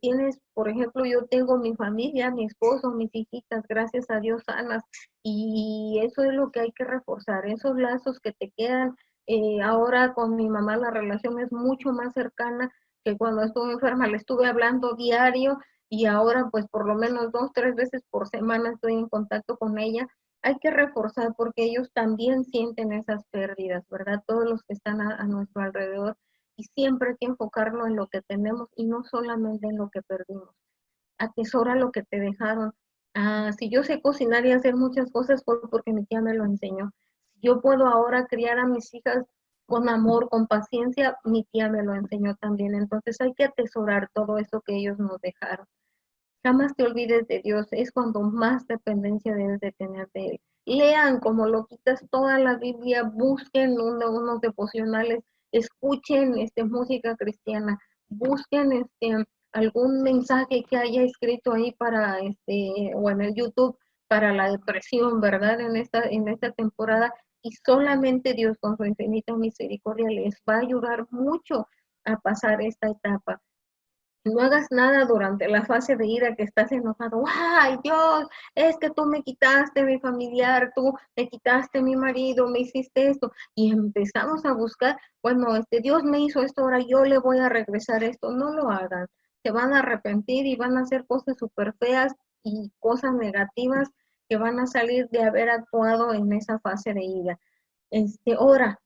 Tienes, por ejemplo, yo tengo mi familia, mi esposo, mis hijitas, gracias a Dios sanas, y eso es lo que hay que reforzar, esos lazos que te quedan. Ahora con mi mamá la relación es mucho más cercana que cuando estuve enferma le estuve hablando diario y ahora pues por lo menos 2, 3 veces por semana estoy en contacto con ella. Hay que reforzar porque ellos también sienten esas pérdidas, ¿verdad? Todos los que están a nuestro alrededor, y siempre hay que enfocarnos en lo que tenemos y no solamente en lo que perdimos. Atesora lo que te dejaron. Si yo sé cocinar y hacer muchas cosas fue porque mi tía me lo enseñó. Si yo puedo ahora criar a mis hijas con amor, con paciencia, mi tía me lo enseñó también. Entonces hay que atesorar todo eso que ellos nos dejaron. Jamás te olvides de Dios, es cuando más dependencia debes de tener de Él. Lean como loquitas toda la Biblia, busquen unos devocionales, escuchen música cristiana, busquen algún mensaje que haya escrito ahí para o en el YouTube para la depresión, ¿verdad? En esta temporada, y solamente Dios con su infinita misericordia les va a ayudar mucho a pasar esta etapa. No hagas nada durante la fase de ira que estás enojado. ¡Ay, Dios! Es que tú me quitaste mi familiar, tú me quitaste mi marido, me hiciste esto. Y empezamos a buscar, bueno, Dios me hizo esto, ahora yo le voy a regresar esto. No lo hagan. Se van a arrepentir y van a hacer cosas súper feas y cosas negativas que van a salir de haber actuado en esa fase de ira.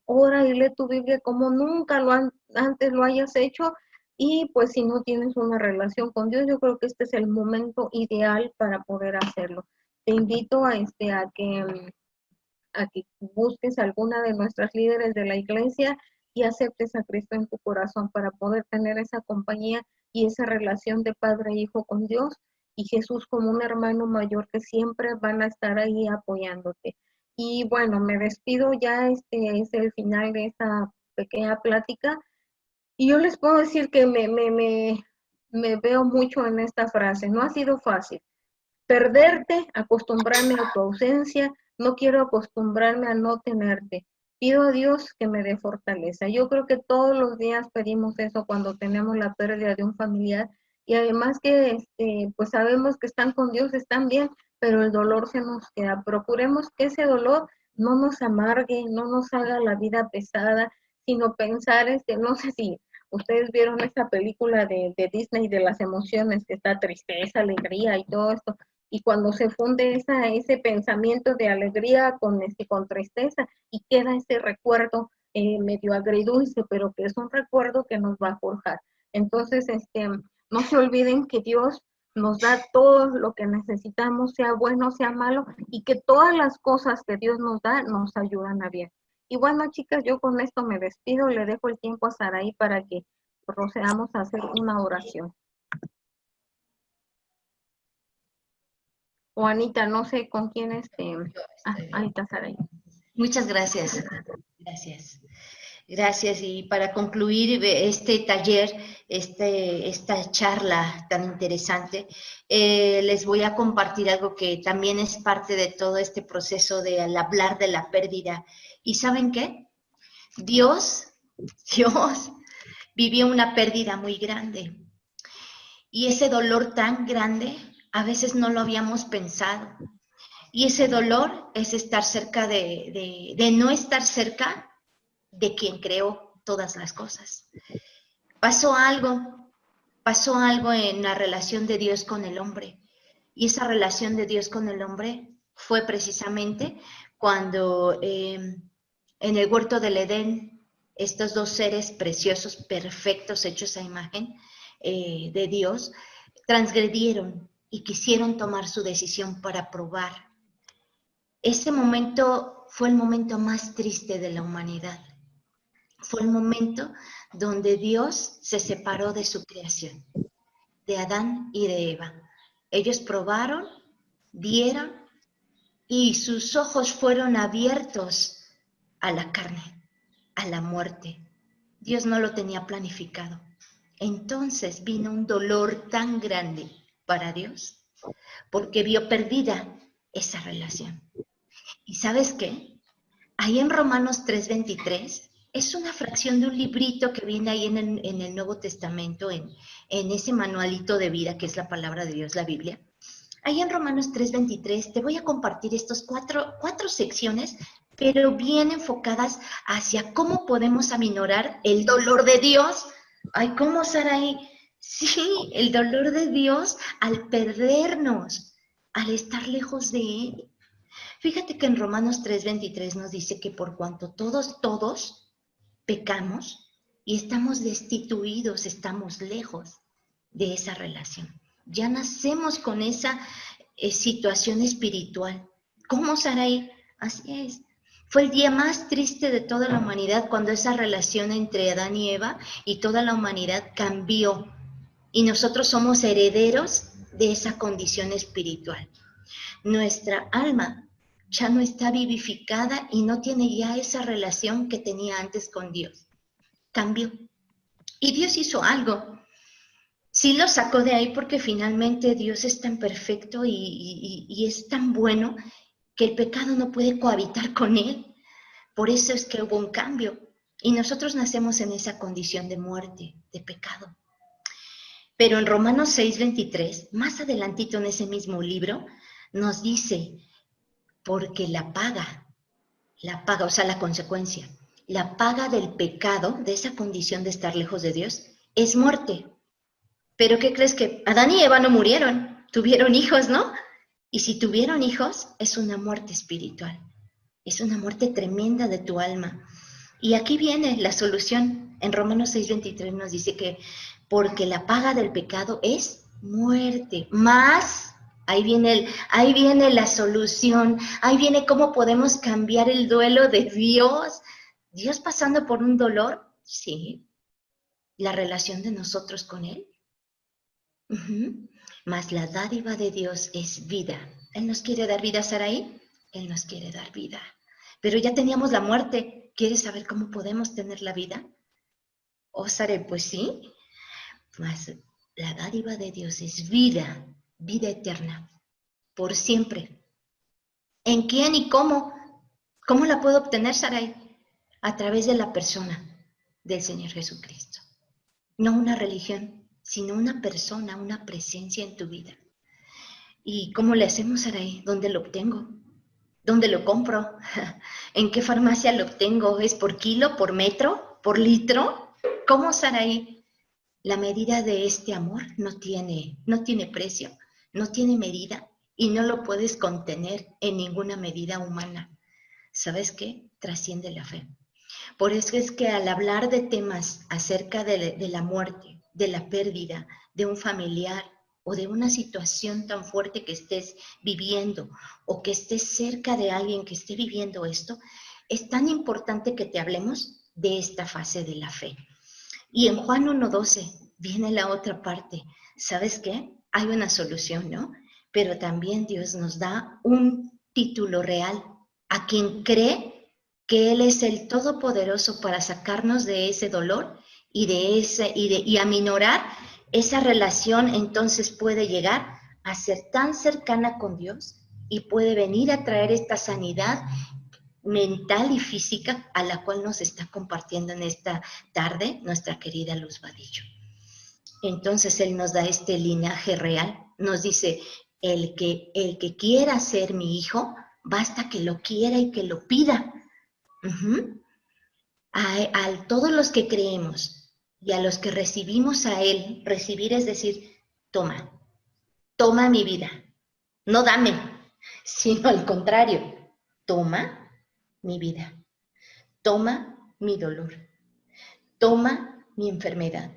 Ora y lee tu Biblia como nunca antes lo hayas hecho. Y pues si no tienes una relación con Dios, yo creo que este es el momento ideal para poder hacerlo. Te invito a que busques a alguna de nuestras líderes de la iglesia y aceptes a Cristo en tu corazón para poder tener esa compañía y esa relación de padre e hijo con Dios, y Jesús como un hermano mayor que siempre van a estar ahí apoyándote. Y bueno, me despido ya, es el final de esta pequeña plática. Y yo les puedo decir que me veo mucho en esta frase. No ha sido fácil. Perderte, acostumbrarme a tu ausencia, no quiero acostumbrarme a no tenerte. Pido a Dios que me dé fortaleza. Yo creo que todos los días pedimos eso cuando tenemos la pérdida de un familiar, y además que pues sabemos que están con Dios, están bien, pero el dolor se nos queda. Procuremos que ese dolor no nos amargue, no nos haga la vida pesada, sino pensar, no sé si ustedes vieron esta película de Disney de las emociones, que está tristeza, alegría y todo esto, y cuando se funde ese pensamiento de alegría con tristeza, y queda ese recuerdo medio agridulce, pero que es un recuerdo que nos va a forjar. Entonces, no se olviden que Dios nos da todo lo que necesitamos, sea bueno, sea malo, y que todas las cosas que Dios nos da nos ayudan a bien. Y bueno, chicas, yo con esto me despido, le dejo el tiempo a Saraí para que procedamos a hacer una oración. O Anita, no sé con quién Anita Saraí. Muchas gracias. Gracias. Gracias. Y para concluir este taller, esta charla tan interesante, les voy a compartir algo que también es parte de todo este proceso de al hablar de la pérdida. ¿Y saben qué? Dios vivió una pérdida muy grande. Y ese dolor tan grande, a veces no lo habíamos pensado. Y ese dolor es estar cerca de no estar cerca de quien creó todas las cosas. Pasó algo en la relación de Dios con el hombre. Y esa relación de Dios con el hombre fue precisamente cuando en el huerto del Edén, estos dos seres preciosos, perfectos, hechos a imagen de Dios, transgredieron y quisieron tomar su decisión para probar. Ese momento fue el momento más triste de la humanidad. Fue el momento donde Dios se separó de su creación, de Adán y de Eva. Ellos probaron, vieron, y sus ojos fueron abiertos a la carne, a la muerte. Dios no lo tenía planificado. Entonces vino un dolor tan grande para Dios, porque vio perdida esa relación. ¿Y sabes qué? Ahí en Romanos 3:23, es una fracción de un librito que viene ahí en el Nuevo Testamento, en ese manualito de vida que es la palabra de Dios, la Biblia. Ahí en Romanos 3:23 te voy a compartir estos cuatro secciones, pero bien enfocadas hacia cómo podemos aminorar el dolor de Dios Ay, ¿cómo, Saraí? Sí, el dolor de Dios al perdernos, al estar lejos de Él. Fíjate que en Romanos 3:23 nos dice que por cuanto todos pecamos y estamos destituidos, estamos lejos de esa relación. Ya nacemos con esa situación espiritual. ¿Cómo, Saraí? Así es. Fue el día más triste de toda la humanidad cuando esa relación entre Adán y Eva y toda la humanidad cambió. Y nosotros somos herederos de esa condición espiritual. Nuestra alma ya no está vivificada y no tiene ya esa relación que tenía antes con Dios. Cambió. Y Dios hizo algo. Sí lo sacó de ahí porque finalmente Dios es tan perfecto y es tan bueno que el pecado no puede cohabitar con Él. Por eso es que hubo un cambio. Y nosotros nacemos en esa condición de muerte, de pecado. Pero en Romanos 6:23, más adelantito en ese mismo libro, nos dice, porque la paga, o sea, la consecuencia, la paga del pecado, de esa condición de estar lejos de Dios, es muerte. Pero ¿qué crees? Que Adán y Eva no murieron, tuvieron hijos, ¿no? Y si tuvieron hijos, es una muerte espiritual, es una muerte tremenda de tu alma. Y aquí viene la solución. En Romanos 6:23 nos dice que porque la paga del pecado es muerte, más, ahí viene la solución, ahí viene cómo podemos cambiar el duelo de Dios. Dios pasando por un dolor, sí, la relación de nosotros con Él. Mas la dádiva de Dios es vida. Él nos quiere dar vida, Saraí. Él nos quiere dar vida. Pero ya teníamos la muerte. ¿Quieres saber cómo podemos tener la vida? Oh, Saraí, pues sí. Mas la dádiva de Dios es vida, vida eterna, por siempre. ¿En quién y cómo? ¿Cómo la puedo obtener, Saraí? A través de la persona del Señor Jesucristo. No una religión, sino una persona, una presencia en tu vida. ¿Y cómo le hacemos, Saraí? ¿Dónde lo obtengo? ¿Dónde lo compro? ¿En qué farmacia lo obtengo? ¿Es por kilo, por metro, por litro? ¿Cómo, Saraí? La medida de este amor no tiene precio, no tiene medida y no lo puedes contener en ninguna medida humana. ¿Sabes qué? Trasciende la fe. Por eso es que al hablar de temas acerca de la muerte, de la pérdida de un familiar o de una situación tan fuerte que estés viviendo o que estés cerca de alguien que esté viviendo esto, es tan importante que te hablemos de esta fase de la fe. Y en Juan 1:12 viene la otra parte. ¿Sabes qué? Hay una solución, ¿no? Pero también Dios nos da un título real a quien cree que Él es el Todopoderoso para sacarnos de ese dolor y aminorar esa relación. Entonces puede llegar a ser tan cercana con Dios y puede venir a traer esta sanidad mental y física a la cual nos está compartiendo en esta tarde nuestra querida Luz Vadillo. Entonces Él nos da este linaje real, nos dice, el que quiera ser mi hijo, basta que lo quiera y que lo pida. A todos los que creemos y a los que recibimos a Él, recibir es decir, toma mi vida, no dame, sino al contrario, toma mi vida, toma mi dolor, toma mi enfermedad,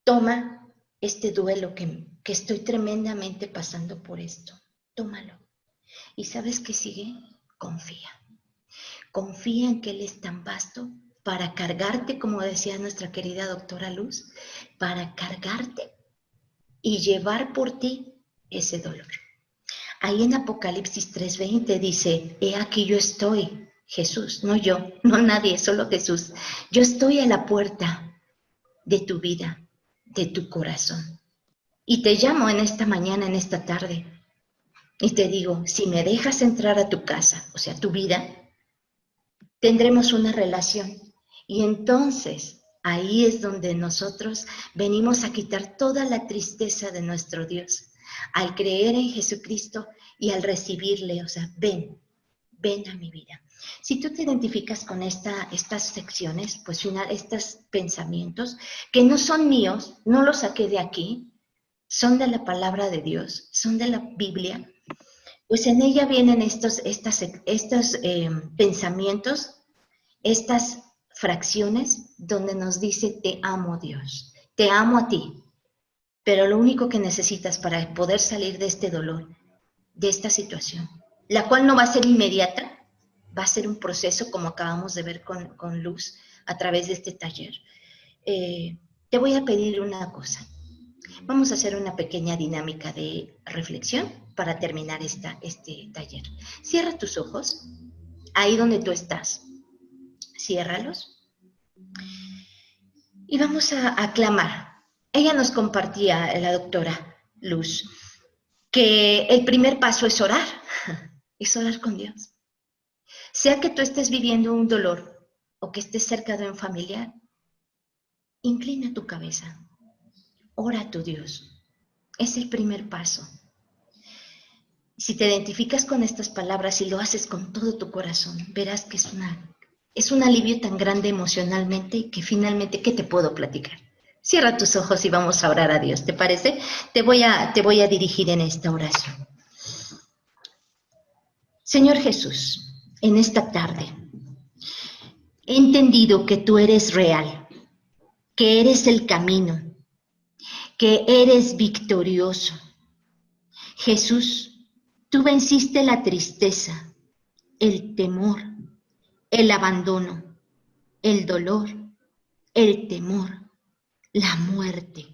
toma este duelo que estoy tremendamente pasando por esto, tómalo. ¿Y sabes qué sigue? Confía. Confía en que Él es tan vasto para cargarte, como decía nuestra querida doctora Luz, para cargarte y llevar por ti ese dolor. Ahí en Apocalipsis 3:20 dice, he aquí yo estoy, Jesús, no yo, no nadie, solo Jesús. Yo estoy a la puerta de tu vida, de tu corazón. Y te llamo en esta mañana, en esta tarde, y te digo, si me dejas entrar a tu casa, o sea, tu vida, tendremos una relación. Y entonces, ahí es donde nosotros venimos a quitar toda la tristeza de nuestro Dios, al creer en Jesucristo y al recibirle, o sea, ven ven a mi vida. Si tú te identificas con estas secciones, pues estos pensamientos, que no son míos, no los saqué de aquí, son de la palabra de Dios, son de la Biblia, pues en ella vienen estos pensamientos, estas fracciones donde nos dice, te amo Dios, te amo a ti, pero lo único que necesitas para poder salir de este dolor, de esta situación, la cual no va a ser inmediata, va a ser un proceso como acabamos de ver con Luz a través de este taller. Te voy a pedir una cosa. Vamos a hacer una pequeña dinámica de reflexión para terminar este taller. Cierra tus ojos, ahí donde tú estás. Ciérralos. Y vamos a clamar. Ella nos compartía, la doctora Luz, que el primer paso es orar con Dios. Sea que tú estés viviendo un dolor o que estés cerca de un familiar, inclina tu cabeza, ora a tu Dios. Es el primer paso. Si te identificas con estas palabras y lo haces con todo tu corazón, verás que es un alivio tan grande emocionalmente que finalmente, ¿qué te puedo platicar? Cierra tus ojos y vamos a orar a Dios, ¿te parece? Te voy a dirigir en esta oración. Señor Jesús, en esta tarde, he entendido que tú eres real, que eres el camino, que eres victorioso. Jesús, tú venciste la tristeza, el temor, el abandono, el dolor, el temor, la muerte.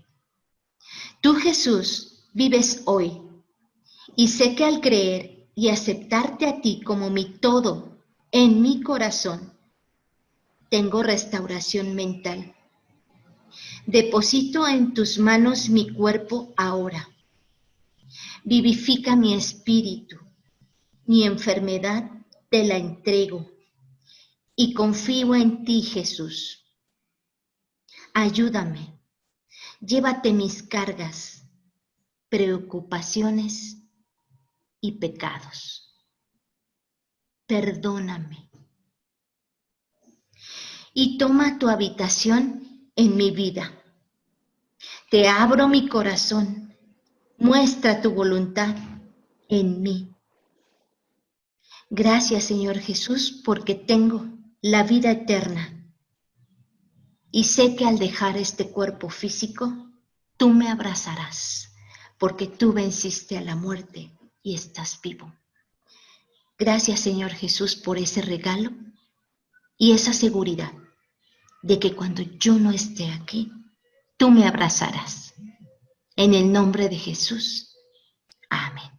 Tú, Jesús, vives hoy y sé que al creer y aceptarte a ti como mi todo en mi corazón, tengo restauración mental. Deposito en tus manos mi cuerpo ahora. Vivifica mi espíritu, mi enfermedad te la entrego y confío en ti, Jesús. Ayúdame, llévate mis cargas, preocupaciones y pecados. Perdóname. Y toma tu habitación en mi vida. Te abro mi corazón, muestra tu voluntad en mí. Gracias, Señor Jesús, porque tengo la vida eterna. Y sé que al dejar este cuerpo físico, tú me abrazarás, porque tú venciste a la muerte y estás vivo. Gracias, Señor Jesús, por ese regalo y esa seguridad de que cuando yo no esté aquí, tú me abrazarás. En el nombre de Jesús. Amén.